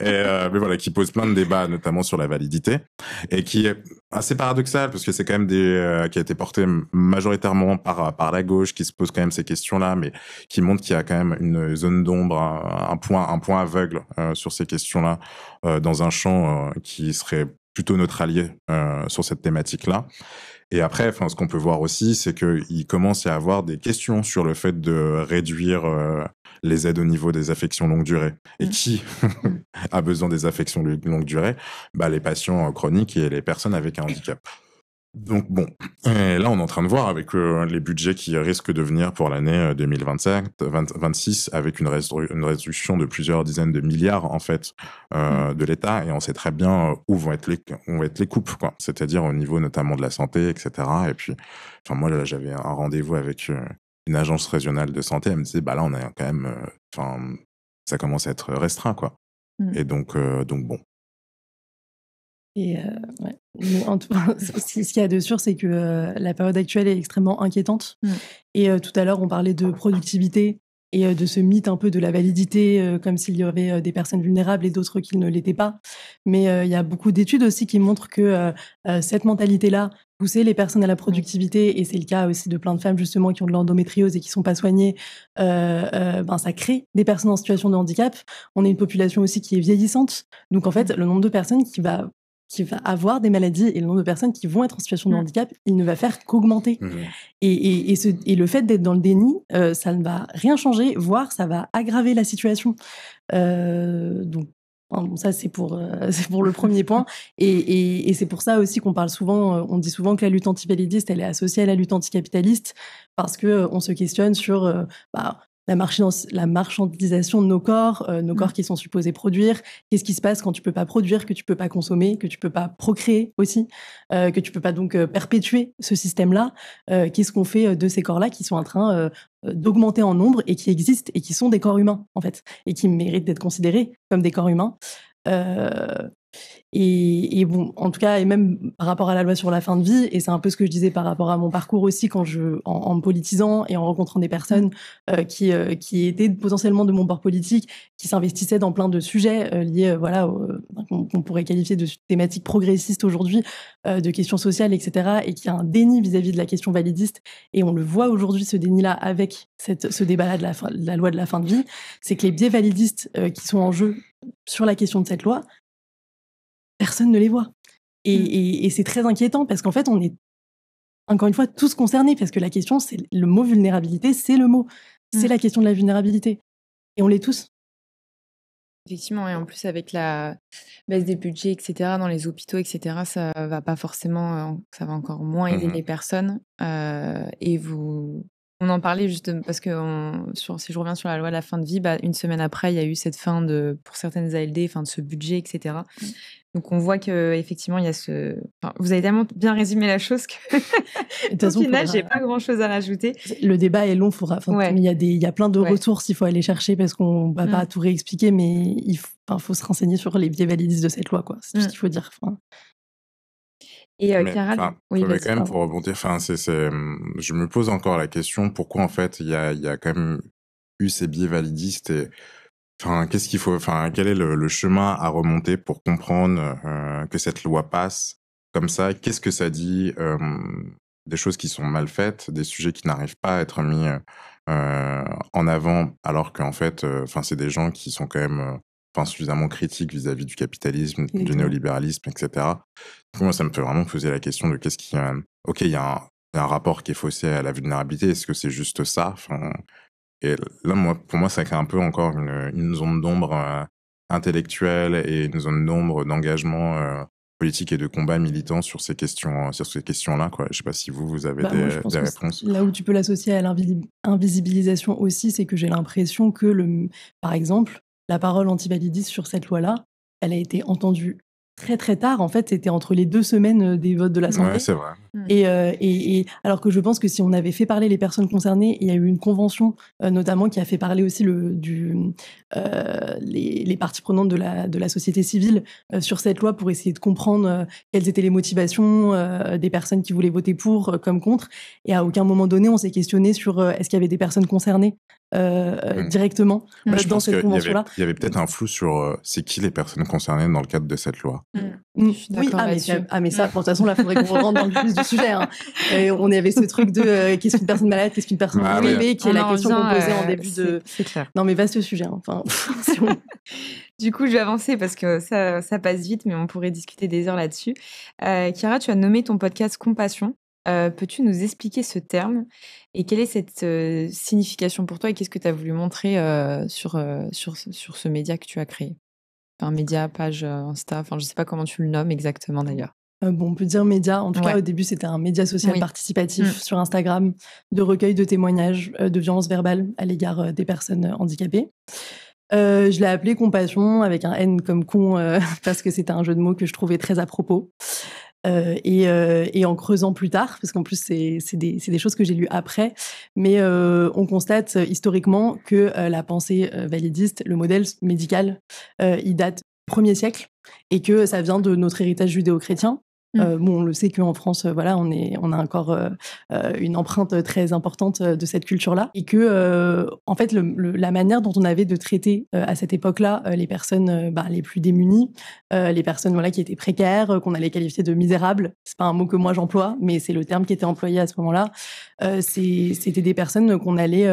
Mais voilà, qui pose plein de débats, notamment sur la validité. Et qui est assez paradoxal parce que c'est quand même qui a été porté majoritairement par la gauche, qui se pose quand même ces questions-là, mais qui montre qu'il y a quand même une zone d'ombre, un point aveugle sur ces questions-là, dans un champ qui serait plutôt neutre allié sur cette thématique-là. Et après, enfin, ce qu'on peut voir aussi, c'est qu'il commence à y avoir des questions sur le fait de réduire les aides au niveau des affections longue durée. Et qui a besoin des affections longue durée? Bah, les patients chroniques et les personnes avec un handicap. Donc bon, et là on est en train de voir avec les budgets qui risquent de venir pour l'année 2025-26 avec une réduction de plusieurs dizaines de milliards en fait de l'État, et on sait très bien où vont être les coupes, quoi. C'est-à-dire au niveau notamment de la santé, etc. Et puis, enfin moi là j'avais un rendez-vous avec une agence régionale de santé, elle me disait bah là on est quand même, enfin ça commence à être restreint, quoi. Et donc bon. Et ouais. Mais en tout ce qu'il y a de sûr, c'est que la période actuelle est extrêmement inquiétante. Et tout à l'heure, on parlait de productivité et de ce mythe un peu de la validité, comme s'il y avait des personnes vulnérables et d'autres qui ne l'étaient pas. Mais il y a beaucoup d'études aussi qui montrent que cette mentalité-là, pousser les personnes à la productivité, et c'est le cas aussi de plein de femmes justement qui ont de l'endométriose et qui ne sont pas soignées, ben, ça crée des personnes en situation de handicap. On est une population aussi qui est vieillissante. Donc en fait, le nombre de personnes qui va avoir des maladies et le nombre de personnes qui vont être en situation de handicap, il ne va faire qu'augmenter. Et le fait d'être dans le déni, ça ne va rien changer, voire ça va aggraver la situation. Donc, bon, ça, c'est pour le premier point. Et c'est pour ça aussi qu'on parle souvent, on dit souvent que la lutte antivalidiste, elle est associée à la lutte anticapitaliste, parce qu'on se questionne sur la marchandisation de nos corps qui sont supposés produire. Qu'est-ce qui se passe quand tu peux pas produire, que tu peux pas consommer, que tu peux pas procréer aussi, que tu peux pas donc perpétuer ce système-là? Qu'est-ce qu'on fait de ces corps-là qui sont en train d'augmenter en nombre et qui existent et qui sont des corps humains, en fait, et qui méritent d'être considérés comme des corps humains? Et bon, en tout cas, et même par rapport à la loi sur la fin de vie, et c'est un peu ce que je disais par rapport à mon parcours aussi, en me politisant et en rencontrant des personnes qui étaient potentiellement de mon bord politique, qui s'investissaient dans plein de sujets liés, qu'on pourrait qualifier de thématiques progressistes aujourd'hui, de questions sociales, etc., et qui a un déni vis-à-vis de la question validiste. Et on le voit aujourd'hui, ce déni-là, avec ce débat-là de la loi de la fin de vie, c'est que les biais validistes qui sont en jeu sur la question de cette loi, personne ne les voit. Et c'est très inquiétant parce qu'en fait, on est, encore une fois, tous concernés, parce que la question, c'est le mot vulnérabilité, c'est le mot. C'est la question de la vulnérabilité. Et on l'est tous. Effectivement, et en plus avec la baisse des budgets, etc., dans les hôpitaux, etc., ça va pas forcément, ça va encore moins aider les personnes. Et on en parlait juste parce que si je reviens sur la loi de la fin de vie, une semaine après, il y a eu cette fin pour certaines ALD, fin de ce budget, etc. Donc on voit qu'effectivement, il y a vous avez tellement bien résumé la chose que au final, j'ai pas grand-chose à rajouter. Le débat est long, Ouais. mais il y a plein de ressources qu'il faut aller chercher parce qu'on va pas tout réexpliquer, mais il faut se renseigner sur les biais validistes de cette loi, quoi. C'est tout ce qu'il faut dire. Et Mais Chiara, quand même pour rebondir, je me pose encore la question, pourquoi en fait il y a quand même eu ces biais validistes, et qu'est-ce qu'il faut, quel est le chemin à remonter pour comprendre que cette loi passe comme ça? Qu'est-ce que ça dit des choses qui sont mal faites, des sujets qui n'arrivent pas à être mis en avant, alors qu'en fait, c'est des gens qui sont quand même suffisamment critiques vis-à-vis du capitalisme, du néolibéralisme, etc. Moi, ça me fait vraiment poser la question de qu'est-ce qui... ok, il y a un rapport qui est faussé à la vulnérabilité, est-ce que c'est juste ça? Et là, pour moi, ça crée un peu encore une zone d'ombre intellectuelle et une zone d'ombre d'engagement politique et de combat militant sur ces questions-là, quoi. Je sais pas si vous avez des réponses. Là où tu peux l'associer à l'invisibilisation aussi, c'est que j'ai l'impression que, par exemple, la parole antivalidiste sur cette loi-là, elle a été entendue très très tard. En fait, c'était entre les 2 semaines des votes de l'Assemblée. Ouais, c'est vrai. Et alors que je pense que si on avait fait parler les personnes concernées, il y a eu une convention notamment qui a fait parler aussi les parties prenantes de la société civile sur cette loi pour essayer de comprendre quelles étaient les motivations des personnes qui voulaient voter pour comme contre. Et à aucun moment donné, on s'est questionné sur est-ce qu'il y avait des personnes concernées directement dans cette convention-là. Il y avait peut-être un flou sur c'est qui les personnes concernées dans le cadre de cette loi. Oui, mais ça, de toute façon, là, il faudrait qu'on rentre dans le plus du sujet. Hein. On avait ce truc de qu'est-ce qu'une personne malade, qu'est-ce qu'une personne handicapée, qui est la question qu'on posait en début de... C'est clair. Non, mais vaste sujet. Hein. Enfin, Du coup, je vais avancer parce que ça passe vite, mais on pourrait discuter des heures là-dessus. Chiara, tu as nommé ton podcast Compassion. Peux-tu nous expliquer ce terme et quelle est cette signification pour toi et qu'est-ce que tu as voulu montrer sur ce média que tu as créé? Enfin, média, page Insta, enfin, je sais pas comment tu le nommes exactement d'ailleurs. Bon, on peut dire média. En tout cas, Ouais. au début, c'était un média social Oui. participatif sur Instagram de recueil de témoignages de violences verbales à l'égard des personnes handicapées. Je l'ai appelé Compassion avec un N comme con parce que c'était un jeu de mots que je trouvais très à propos. Et en creusant plus tard, parce qu'en plus c'est des choses que j'ai lues après, mais on constate historiquement que la pensée validiste, le modèle médical, il date du 1er siècle et que ça vient de notre héritage judéo-chrétien. Bon, on le sait qu'en France, voilà, on a encore une empreinte très importante de cette culture-là, et que, en fait, la manière dont on avait de traiter à cette époque-là les personnes les plus démunies, les personnes voilà qui étaient précaires, qu'on allait qualifier de misérables. C'est pas un mot que moi j'emploie, mais c'est le terme qui était employé à ce moment-là. C'était des personnes qu'on allait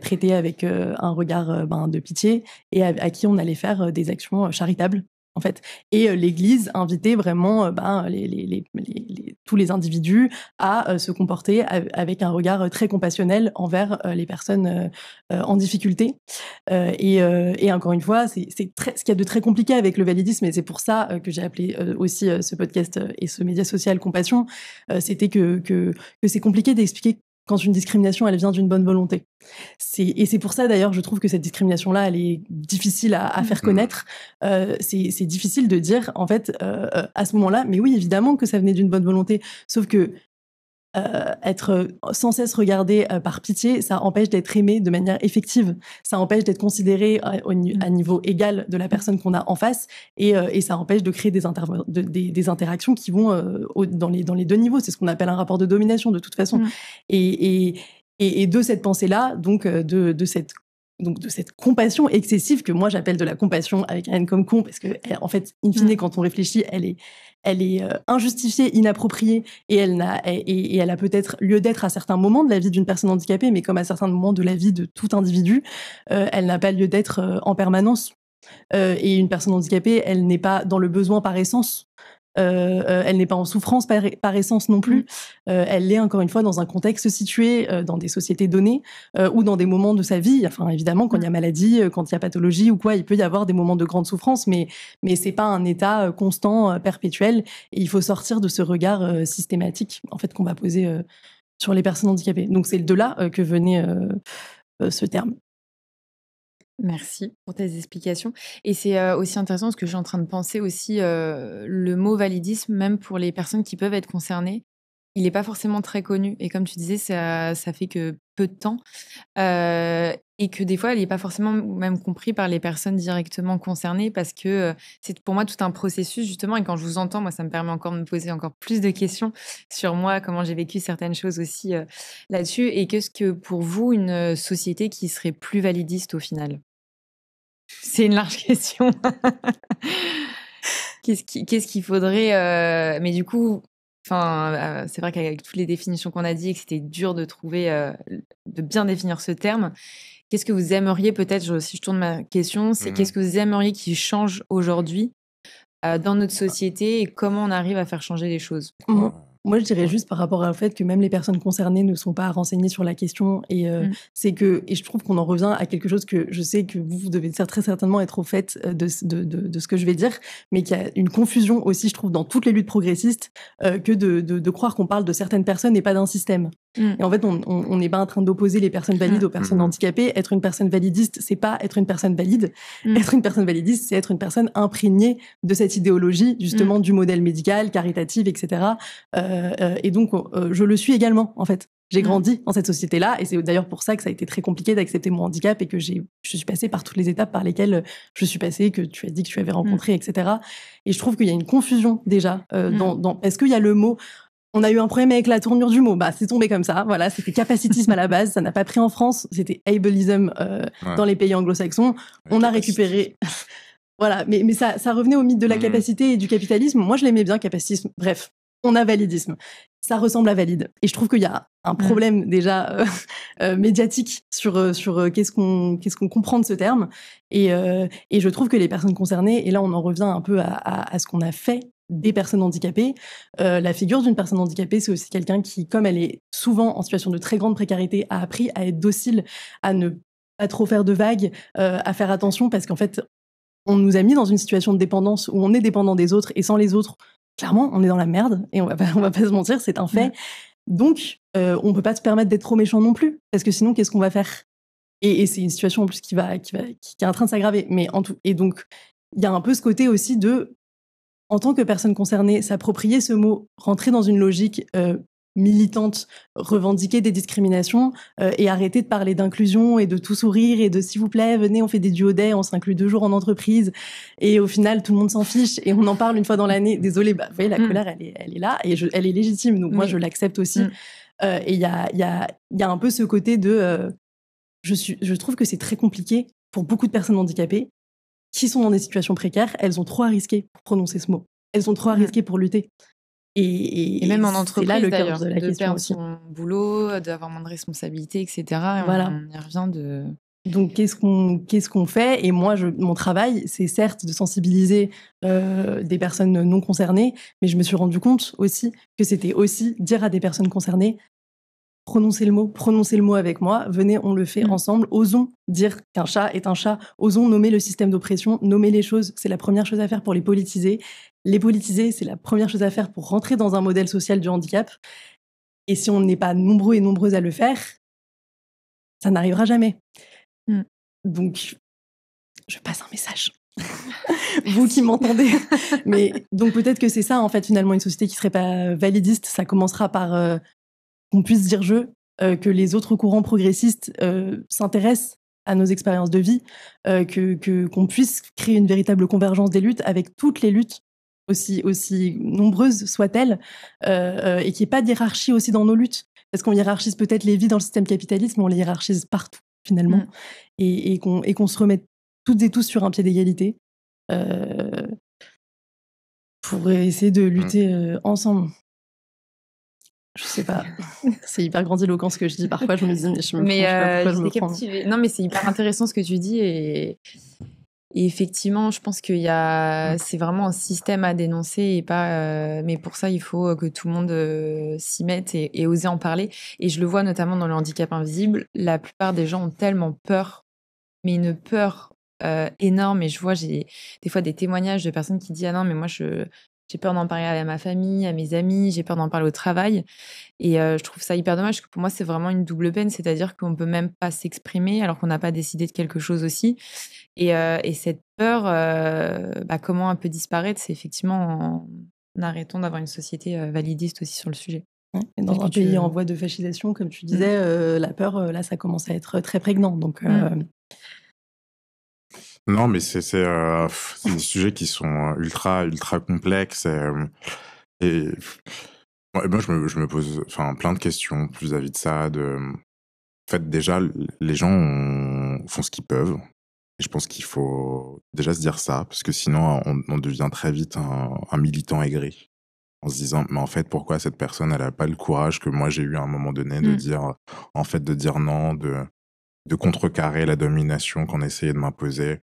traiter avec un regard de pitié et à qui on allait faire des actions charitables. En fait. Et l'Église invitait vraiment tous les individus à se comporter avec un regard très compassionnel envers les personnes en difficulté. Et encore une fois, c'est ce qu'il y a de très compliqué avec le validisme, et c'est pour ça que j'ai appelé aussi ce podcast et ce média social Compassion, c'était que c'est compliqué d'expliquer quand une discrimination, elle vient d'une bonne volonté. Et c'est pour ça, d'ailleurs, je trouve que cette discrimination-là, elle est difficile à faire connaître. C'est difficile de dire, en fait, à ce moment-là, mais oui, évidemment que ça venait d'une bonne volonté. Sauf que être sans cesse regardé par pitié, ça empêche d'être aimé de manière effective. Ça empêche d'être considéré à niveau égal de la personne qu'on a en face, et ça empêche de créer des interactions qui vont dans les deux niveaux. C'est ce qu'on appelle un rapport de domination, de toute façon. Et de cette pensée-là, donc de cette compassion excessive, que moi j'appelle de la compassion avec un N comme con, parce que en fait, in fine, quand on réfléchit, elle est injustifiée, inappropriée, et elle a peut-être lieu d'être à certains moments de la vie d'une personne handicapée, mais comme à certains moments de la vie de tout individu, elle n'a pas lieu d'être en permanence. Et une personne handicapée, elle n'est pas dans le besoin par essence. Elle n'est pas en souffrance par essence non plus. Elle l'est, encore une fois, dans un contexte situé, dans des sociétés données, ou dans des moments de sa vie. Enfin, évidemment, quand il y a maladie, quand il y a pathologie ou quoi, il peut y avoir des moments de grande souffrance, mais c'est pas un état constant, perpétuel. Et il faut sortir de ce regard systématique, en fait, qu'on va poser sur les personnes handicapées. Donc c'est de là que venait ce terme. Merci pour tes explications. Et c'est aussi intéressant parce que je suis en train de penser aussi le mot validisme, même pour les personnes qui peuvent être concernées, il n'est pas forcément très connu. Et comme tu disais, ça fait que peu de temps. Et que des fois, il n'est pas forcément même compris par les personnes directement concernées parce que c'est pour moi tout un processus, justement. Et quand je vous entends, moi, ça me permet encore de me poser encore plus de questions sur moi, comment j'ai vécu certaines choses aussi là-dessus. Et qu'est-ce que pour vous, une société qui serait plus validiste au final? C'est une large question. Qu'est-ce qu'il faudrait mais du coup, enfin, c'est vrai qu'avec toutes les définitions qu'on a dit et que c'était dur de trouver, de bien définir ce terme, qu'est-ce que vous aimeriez peut-être, si je tourne ma question, c'est qu'est-ce que vous aimeriez qui change aujourd'hui, dans notre société et comment on arrive à faire changer les choses? Moi, je dirais juste par rapport au fait que même les personnes concernées ne sont pas renseignées sur la question, et c'est que, et je trouve qu'on en revient à quelque chose que je sais que vous devez très certainement être au fait de ce que je vais dire, mais qu'il y a une confusion aussi, je trouve, dans toutes les luttes progressistes, que de croire qu'on parle de certaines personnes et pas d'un système. Et en fait, on n'est pas en train d'opposer les personnes valides aux personnes handicapées. Être une personne validiste, c'est pas être une personne valide. Être une personne validiste, c'est être une personne imprégnée de cette idéologie, justement, du modèle médical, caritatif, etc. Et donc, je le suis également, en fait. J'ai grandi dans cette société-là, et c'est d'ailleurs pour ça que ça a été très compliqué d'accepter mon handicap et que je suis passée par toutes les étapes par lesquelles je suis passée, que tu as dit que tu avais rencontré, etc. Et je trouve qu'il y a une confusion déjà est-ce qu'il y a le mot. On a eu un problème avec la tournure du mot. C'est tombé comme ça. Voilà, c'était capacitisme à la base. Ça n'a pas pris en France. C'était ableism dans les pays anglo-saxons. On a récupéré. Voilà, mais ça revenait au mythe de la capacité et du capitalisme. Moi, je l'aimais bien, capacitisme. Bref, on a validisme. Ça ressemble à valide. Et je trouve qu'il y a un problème déjà médiatique sur qu'est-ce qu'on comprend de ce terme. Et je trouve que les personnes concernées, et là on en revient un peu à ce qu'on a fait des personnes handicapées. La figure d'une personne handicapée, c'est aussi quelqu'un qui, comme elle est souvent en situation de très grande précarité, a appris à être docile, à ne pas trop faire de vagues, à faire attention, parce qu'en fait, on nous a mis dans une situation de dépendance où on est dépendant des autres, et sans les autres, clairement, on est dans la merde, et on va pas se mentir, c'est un fait. Donc, on peut pas se permettre d'être trop méchant non plus, parce que sinon, qu'est-ce qu'on va faire ? Et c'est une situation en plus qui est en train de s'aggraver. Et donc, il y a un peu ce côté aussi de, en tant que personne concernée, s'approprier ce mot, rentrer dans une logique militante, revendiquer des discriminations et arrêter de parler d'inclusion et de tout sourire et de s'il vous plaît, venez, on fait des duo-days, on s'inclut 2 jours en entreprise et au final, tout le monde s'en fiche et on en parle une fois dans l'année. Désolée, vous voyez, la colère, elle est là et elle est légitime. Donc moi, je l'accepte aussi. Et il y a un peu ce côté de... Je trouve que c'est très compliqué pour beaucoup de personnes handicapées qui sont dans des situations précaires. Elles ont trop à risquer pour prononcer ce mot. Elles ont trop à risquer pour lutter. Et même en entreprise, là, le d'ailleurs, cœur de la question perdre aussi. son boulot, d'avoir moins de responsabilités, etc. Et voilà. On y revient de... Donc, qu'est-ce qu'on fait ? Et moi, mon travail, c'est certes de sensibiliser des personnes non concernées, mais je me suis rendu compte aussi que c'était aussi dire à des personnes concernées, prononcez le mot avec moi, venez, on le fait ensemble, osons dire qu'un chat est un chat, osons nommer le système d'oppression, nommer les choses, c'est la première chose à faire pour les politiser. Les politiser, c'est la première chose à faire pour rentrer dans un modèle social du handicap. Et si on n'est pas nombreux et nombreuses à le faire, ça n'arrivera jamais. Donc, je passe un message. Vous qui m'entendez. Mais donc peut-être que c'est ça, en fait, finalement, une société qui serait pas validiste, ça commencera par qu'on puisse dire que les autres courants progressistes s'intéressent à nos expériences de vie, qu'on puisse créer une véritable convergence des luttes avec toutes les luttes, aussi nombreuses soient-elles, et qu'il n'y ait pas de hiérarchie aussi dans nos luttes. Parce qu'on hiérarchise peut-être les vies dans le système capitaliste, mais on les hiérarchise partout, finalement. Et qu'on se remette toutes et tous sur un pied d'égalité pour essayer de lutter ensemble. Je sais pas, c'est hyper grandiloquent ce que je dis. Parfois, je me dis, mais je me prends. Non, mais c'est hyper intéressant ce que tu dis et effectivement, je pense c'est vraiment un système à dénoncer et pas. Mais pour ça, il faut que tout le monde s'y mette et oser en parler. Et je le vois notamment dans le handicap invisible. La plupart des gens ont tellement peur, mais une peur énorme. Et je vois, j'ai des fois des témoignages de personnes qui disent ah non, mais moi j'ai peur d'en parler à ma famille, à mes amis, j'ai peur d'en parler au travail. Et je trouve ça hyper dommage, parce que pour moi, c'est vraiment une double peine, c'est-à-dire qu'on ne peut même pas s'exprimer alors qu'on n'a pas décidé de quelque chose aussi. Et cette peur, comment elle peut disparaître, c'est effectivement en arrêtant d'avoir une société validiste aussi sur le sujet. Et dans un pays en voie de fascisation, comme tu disais, la peur, là, ça commence à être très prégnant. Donc... Non, mais c'est des sujets qui sont ultra complexes et moi je me pose plein de questions vis-à-vis de ça. En fait, déjà, les gens font ce qu'ils peuvent. Et je pense qu'il faut déjà se dire ça, parce que sinon on devient très vite un militant aigri, en se disant mais en fait pourquoi cette personne elle a pas le courage que moi j'ai eu à un moment donné de dire de dire non, de contrecarrer la domination qu'on essayait de m'imposer.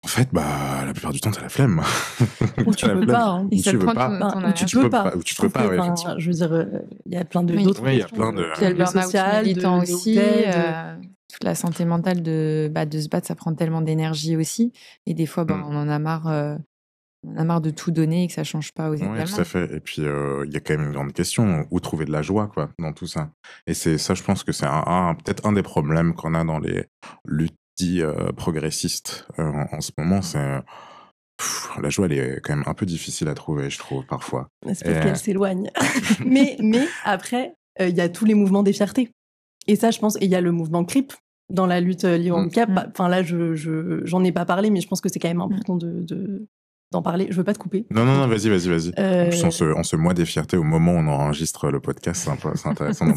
En fait, la plupart du temps, t'as la flemme. Ou tu peux pas. Ou tu peux pas. Ou tu peux pas, ouais, effectivement. Je veux dire, il y a plein d'autres questions. Il y a plein de... Puis il y a le burn-out militant aussi. Toute la santé mentale de se battre, ça prend tellement d'énergie aussi. Et des fois, on en a marre... On a marre de tout donner et que ça change pas aux événements. Oui, tout à fait. Et puis, il y a quand même une grande question, où trouver de la joie, quoi, dans tout ça. Et c'est ça, je pense que c'est peut-être un des problèmes qu'on a dans les luttes progressistes en ce moment, c'est... la joie, elle est quand même un peu difficile à trouver, je trouve, parfois. C'est parce qu'elle s'éloigne. mais après, il y a tous les mouvements des fiertés. Et ça, je pense, et il y a le mouvement CRIP dans la lutte liée au handicap. Enfin, là, j'en ai pas parlé, mais je pense que c'est quand même important d'en parler. Je veux pas te couper. Non, vas-y. En plus, en ce mois des fiertés, au moment où on enregistre le podcast, c'est intéressant.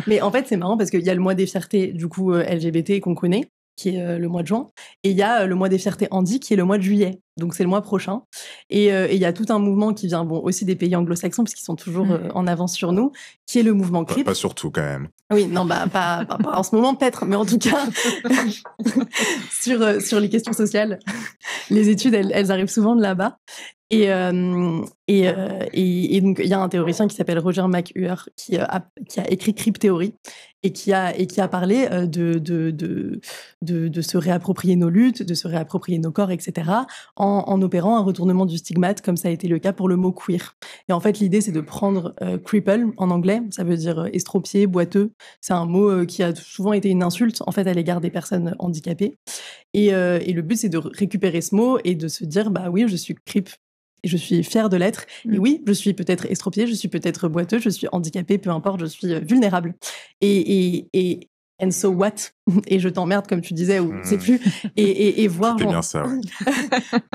Mais en fait, c'est marrant parce qu'il y a le mois des fiertés, du coup, LGBT qu'on connaît, qui est le mois de juin, et il y a le mois des fiertés handi, qui est le mois de juillet. Donc, c'est le mois prochain. Et il y a tout un mouvement qui vient aussi des pays anglo-saxons, parce qu'ils sont toujours en avance sur nous, qui est le mouvement CRIP. Pas surtout, quand même. Oui, non, pas en ce moment, peut-être, mais en tout cas, sur les questions sociales, les études, elles arrivent souvent de là-bas. Et donc, il y a un théoricien qui s'appelle Roger McEwer qui a écrit Crypt Theory et qui a parlé de se réapproprier nos luttes, de se réapproprier nos corps, etc., en opérant un retournement du stigmate, comme ça a été le cas pour le mot queer. Et en fait, l'idée, c'est de prendre cripple en anglais, ça veut dire estropié, boiteux. C'est un mot qui a souvent été une insulte, en fait, à l'égard des personnes handicapées. Et le but, c'est de récupérer ce mot et de se dire, bah oui, je suis crip. Et je suis fière de l'être. Et oui, je suis peut-être estropiée, je suis peut-être boiteux, je suis handicapée, peu importe, je suis vulnérable. And so what? Et je t'emmerde, comme tu disais, ou c'est plus. Et voir. C'était bien ça, ouais.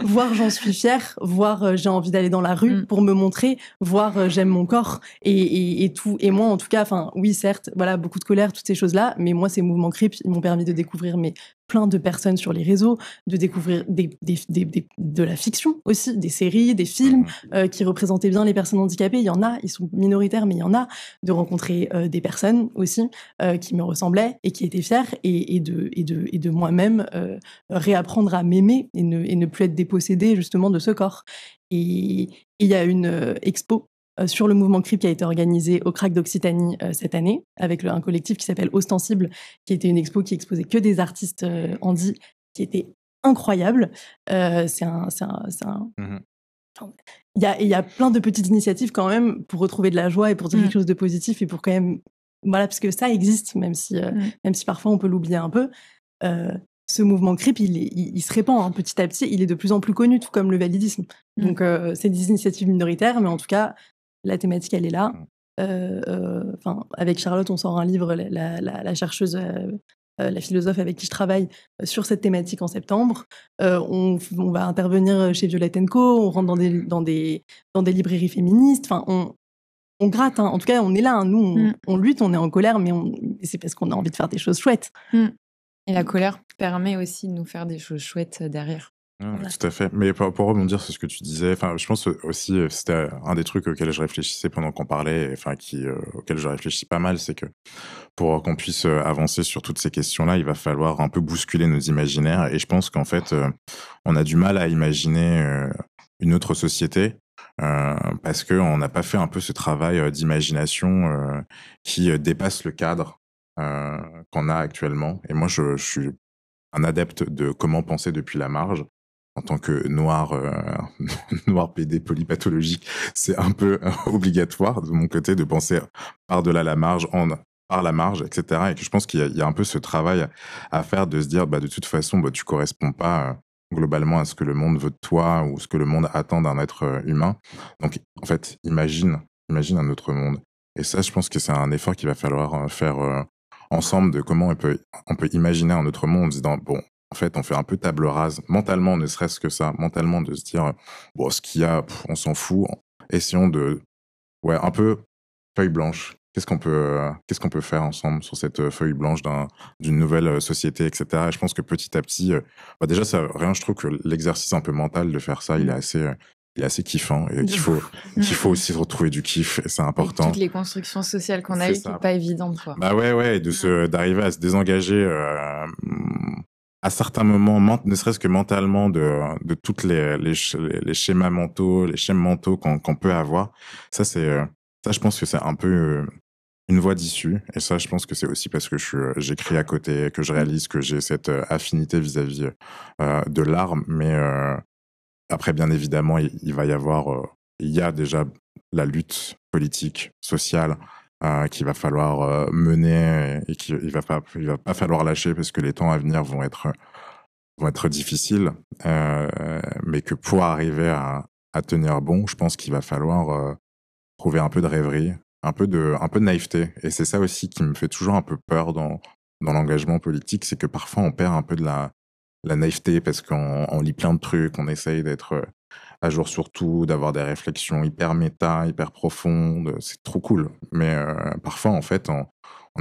Voir j'en suis fière, voir j'ai envie d'aller dans la rue pour me montrer, voir j'aime mon corps et tout. Et moi, en tout cas, enfin, oui, certes, voilà, beaucoup de colère, toutes ces choses-là, mais moi, ces mouvements CRIP, ils m'ont permis de découvrir plein de personnes sur les réseaux, de découvrir de la fiction aussi, des séries, des films qui représentaient bien les personnes handicapées. Il y en a, ils sont minoritaires, mais il y en a. De rencontrer des personnes aussi qui me ressemblaient et qui étaient fières et de moi-même réapprendre à m'aimer et ne plus être dépossédée justement de ce corps. Et il y a une expo sur le mouvement CRIP qui a été organisée au Crac d'Occitanie cette année avec un collectif qui s'appelle Ostensible, qui était une expo qui exposait que des artistes handi, qui était incroyable. Il y a plein de petites initiatives quand même pour retrouver de la joie et pour dire quelque chose de positif et pour quand même... Voilà, parce que ça existe, même si parfois on peut l'oublier un peu. Ce mouvement CRIP, il se répand petit à petit, il est de plus en plus connu, tout comme le validisme. Donc, c'est des initiatives minoritaires, mais en tout cas, la thématique, elle est là. Avec Charlotte, on sort un livre, la chercheuse, la philosophe avec qui je travaille, sur cette thématique en septembre. On va intervenir chez Violette & Co, on rentre dans des librairies féministes. Enfin, on gratte, hein. En tout cas, on est là. Hein. Nous, on lutte, on est en colère, mais c'est parce qu'on a envie de faire des choses chouettes. Et la colère permet aussi de nous faire des choses chouettes derrière. Voilà. Tout à fait. Mais pour rebondir sur ce que tu disais, je pense aussi, c'était un des trucs auxquels je réfléchissais pendant qu'on parlait, auxquels je réfléchis pas mal, c'est que pour qu'on puisse avancer sur toutes ces questions-là, il va falloir un peu bousculer nos imaginaires. Et je pense qu'en fait, on a du mal à imaginer une autre société parce qu'on n'a pas fait un peu ce travail d'imagination qui dépasse le cadre qu'on a actuellement. Et moi, je suis un adepte de comment penser depuis la marge. En tant que noir PD polypathologique, c'est un peu obligatoire de mon côté de penser par-delà la marge, par la marge, etc. Et que je pense qu'il y a un peu ce travail à faire de se dire, de toute façon, tu corresponds pas globalement à ce que le monde veut de toi ou ce que le monde attend d'un être humain. Donc, en fait, imagine un autre monde. Et ça, je pense que c'est un effort qu'il va falloir faire ensemble de comment on peut imaginer un autre monde en se disant, en fait, on fait un peu table rase, mentalement, ne serait-ce que ça, mentalement, de se dire, ce qu'il y a, on s'en fout. Essayons de, un peu feuille blanche. Qu'est-ce qu'on peut faire ensemble sur cette feuille blanche d'une nouvelle société, etc. Et je pense que petit à petit, déjà, je trouve que l'exercice un peu mental de faire ça, il est assez kiffant et qu'il faut aussi retrouver du kiff et c'est important. Avec toutes les constructions sociales qu'on a eues, c'est pas évident, quoi. Et d'arriver à se désengager à certains moments, ne serait-ce que mentalement, de toutes les schémas mentaux, les schèmes mentaux qu'on peut avoir. Ça, je pense que c'est un peu une voie d'issue. Et ça, je pense que c'est aussi parce que j'écris à côté, que je réalise que j'ai cette affinité vis-à-vis de l'art. Mais après, bien évidemment, il y a déjà la lutte politique, sociale, qu'il va falloir mener et qu'il va pas falloir lâcher parce que les temps à venir vont être difficiles, mais que pour arriver à tenir bon, je pense qu'il va falloir trouver un peu de rêverie, un peu de naïveté. Et c'est ça aussi qui me fait toujours un peu peur dans l'engagement politique, c'est que parfois on perd un peu de la naïveté parce qu'on lit plein de trucs, on essaye d'être à jour sur tout, d'avoir des réflexions hyper méta, hyper profondes, c'est trop cool. Mais parfois, en fait, on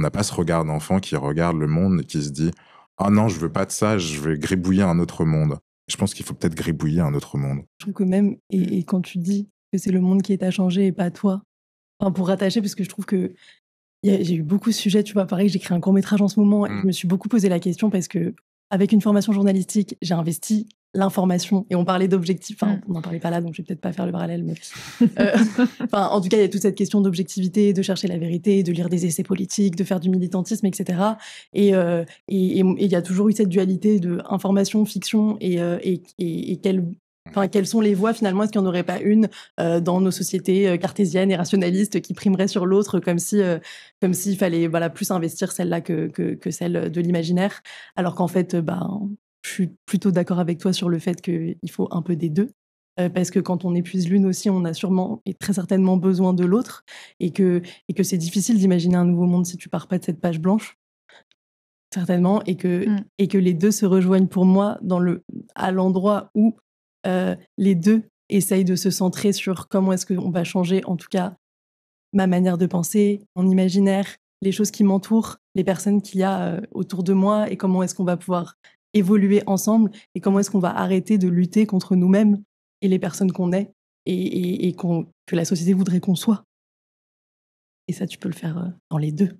n'a pas ce regard d'enfant qui regarde le monde et qui se dit « Ah non, je veux pas de ça, je vais gribouiller un autre monde ». Je pense qu'il faut peut-être gribouiller un autre monde. Je trouve que même, et quand tu dis que c'est le monde qui est à changer et pas toi, pour rattacher, parce que je trouve que j'ai eu beaucoup de sujets, tu vois, pareil, j'écris un court-métrage en ce moment et je me suis beaucoup posé la question parce que avec une formation journalistique, j'ai investi l'information, et on parlait d'objectif, on n'en parlait pas là, donc je vais peut-être pas faire le parallèle, mais en tout cas, il y a toute cette question d'objectivité, de chercher la vérité, de lire des essais politiques, de faire du militantisme, etc. Et il y a toujours eu cette dualité de information, fiction, et quelles sont les voies finalement? Est-ce qu'il n'y en aurait pas une dans nos sociétés cartésiennes et rationalistes qui primerait sur l'autre, comme s'il fallait plus investir celle-là que celle de l'imaginaire, alors qu'en fait, je suis plutôt d'accord avec toi sur le fait qu'il faut un peu des deux. Parce que quand on épuise l'une aussi, on a sûrement et très certainement besoin de l'autre, et que c'est difficile d'imaginer un nouveau monde si tu pars pas de cette page blanche, certainement, et que les deux se rejoignent pour moi à l'endroit où les deux essayent de se centrer sur comment est-ce qu'on va changer, en tout cas, ma manière de penser, mon imaginaire, les choses qui m'entourent, les personnes qu'il y a autour de moi, et comment est-ce qu'on va pouvoir évoluer ensemble, et comment est-ce qu'on va arrêter de lutter contre nous-mêmes et les personnes qu'on est, et que la société voudrait qu'on soit. Et ça, tu peux le faire dans les deux.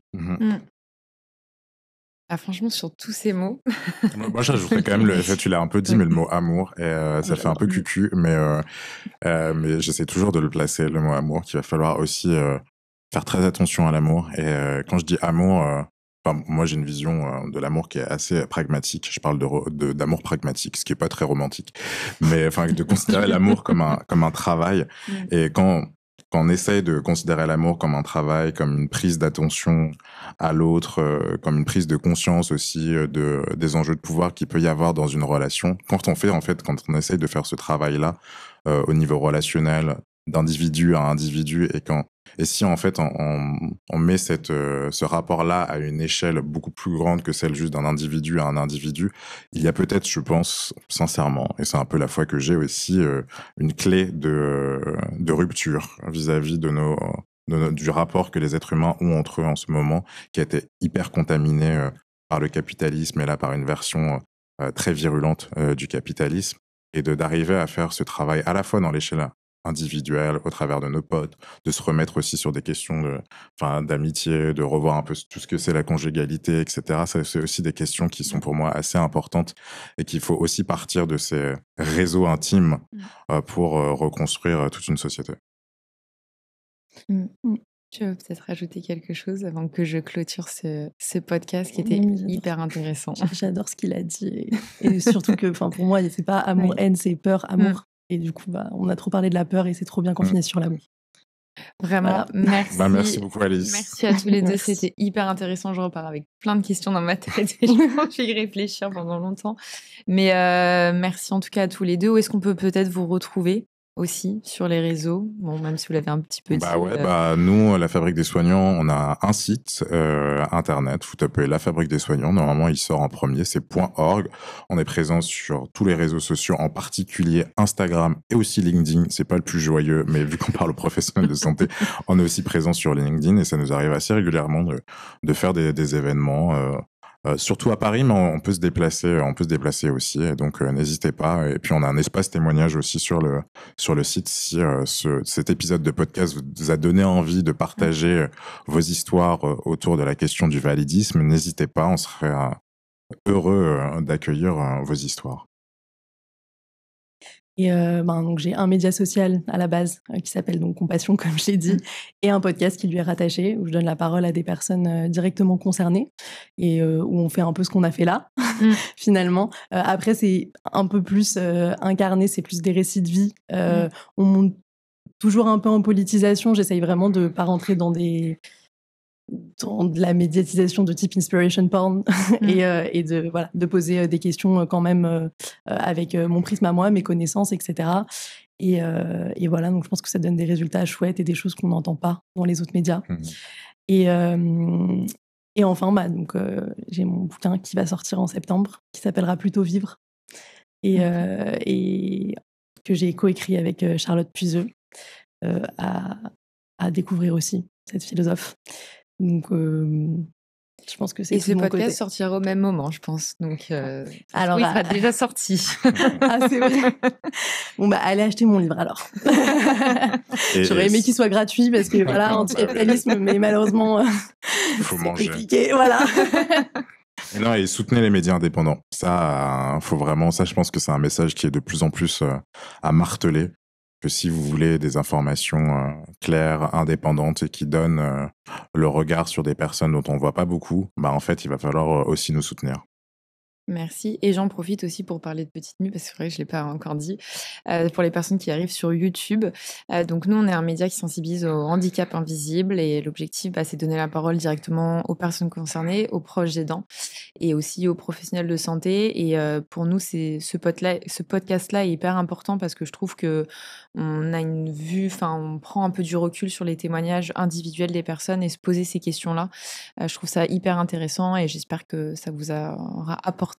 Ah, franchement, sur tous ces mots. Moi, j'ajouterais quand même tu l'as un peu dit, mais le mot amour, et ça fait un peu cucu, mais j'essaie toujours de le placer, le mot amour, qu'il va falloir aussi faire très attention à l'amour. Et quand je dis amour, moi, j'ai une vision de l'amour qui est assez pragmatique. Je parle d'amour pragmatique, ce qui est pas très romantique, mais de considérer l'amour comme un travail. Et quand on essaye de considérer l'amour comme un travail, comme une prise d'attention à l'autre, comme une prise de conscience aussi des enjeux de pouvoir qu'il peut y avoir dans une relation, quand on essaye de faire ce travail-là au niveau relationnel, d'individu à individu, et si en fait on met ce rapport-là à une échelle beaucoup plus grande que celle juste d'un individu à un individu, il y a peut-être, je pense sincèrement, et c'est un peu la foi que j'ai aussi, une clé de rupture vis-à-vis du rapport que les êtres humains ont entre eux en ce moment, qui a été hyper contaminé par le capitalisme, et là par une version très virulente du capitalisme, et d'arriver à faire ce travail à la fois dans l'échelle individuelle, au travers de nos potes, de se remettre aussi sur des questions d'amitié, de revoir un peu tout ce que c'est la conjugalité, etc. Ça, c'est aussi des questions qui sont pour moi assez importantes, et qu'il faut aussi partir de ces réseaux intimes pour reconstruire toute une société. Tu veux peut-être rajouter quelque chose avant que je clôture ce podcast qui était hyper intéressant. J'adore ce qu'il a dit, et surtout que pour moi, c'est pas amour-haine, c'est peur-amour. Et du coup, on a trop parlé de la peur, et c'est trop bien qu'on finisse sur l'amour. Vraiment, merci. Merci beaucoup, Alice. Merci à tous les deux, c'était hyper intéressant. Je repars avec plein de questions dans ma tête et je vais y réfléchir pendant longtemps. Mais merci en tout cas à tous les deux. Où est-ce qu'on peut peut-être vous retrouver aussi sur les réseaux? Bon, même si vous l'avez un petit peu dit. Nous, la Fabrique des Soignants, on a un site internet. Vous tapez La Fabrique des Soignants. Normalement, il sort en premier, c'est .org. On est présent sur tous les réseaux sociaux, en particulier Instagram et aussi LinkedIn. C'est pas le plus joyeux, mais vu qu'on parle aux professionnels de santé, on est aussi présent sur LinkedIn, et ça nous arrive assez régulièrement de faire des événements. Surtout à Paris, mais on peut se déplacer aussi, et donc n'hésitez pas. Et puis on a un espace témoignage aussi sur le site. Si cet épisode de podcast vous a donné envie de partager vos histoires autour de la question du validisme, n'hésitez pas, on serait heureux d'accueillir vos histoires. Et donc j'ai un média social à la base qui s'appelle donc Compassion, comme je l'ai dit, et un podcast qui lui est rattaché, où je donne la parole à des personnes directement concernées, et où on fait un peu ce qu'on a fait là, finalement. Après, c'est un peu plus incarné, c'est plus des récits de vie. On monte toujours un peu en politisation. J'essaye vraiment de ne pas rentrer dans de la médiatisation de type inspiration porn et de poser des questions quand même avec mon prisme à moi, mes connaissances, etc. Et voilà, donc je pense que ça donne des résultats chouettes et des choses qu'on n'entend pas dans les autres médias. Et enfin, donc, j'ai mon bouquin qui va sortir en septembre, qui s'appellera Plutôt Vivre, et que j'ai coécrit avec Charlotte Puiseux, à découvrir aussi, cette philosophe. Donc, je pense que c'est et ce podcast sortira au même moment, je pense. Donc, alors, il sera déjà sorti. Ah, c'est vrai. Bon, allez acheter mon livre alors. J'aurais aimé qu'il soit gratuit, parce que voilà, anti-capitalisme, mais malheureusement, faut c'est manger. compliqué. Voilà. Et non, et soutenez les médias indépendants. Ça, faut vraiment, ça, je pense que c'est un message qui est de plus en plus à marteler. Que si vous voulez des informations claires, indépendantes et qui donnent le regard sur des personnes dont on voit pas beaucoup, bah en fait, il va falloir aussi nous soutenir. Merci. Et j'en profite aussi pour parler de Petite Nuit, parce que c'est vrai que je ne l'ai pas encore dit, pour les personnes qui arrivent sur YouTube. Donc nous, on est un média qui sensibilise au handicap invisible et l'objectif, bah, c'est de donner la parole directement aux personnes concernées, aux proches aidants et aussi aux professionnels de santé. Et pour nous, ce podcast-là est hyper important parce que je trouve que on a une vue, enfin, on prend un peu du recul sur les témoignages individuels des personnes et se poser ces questions-là. Je trouve ça hyper intéressant et j'espère que ça vous aura apporté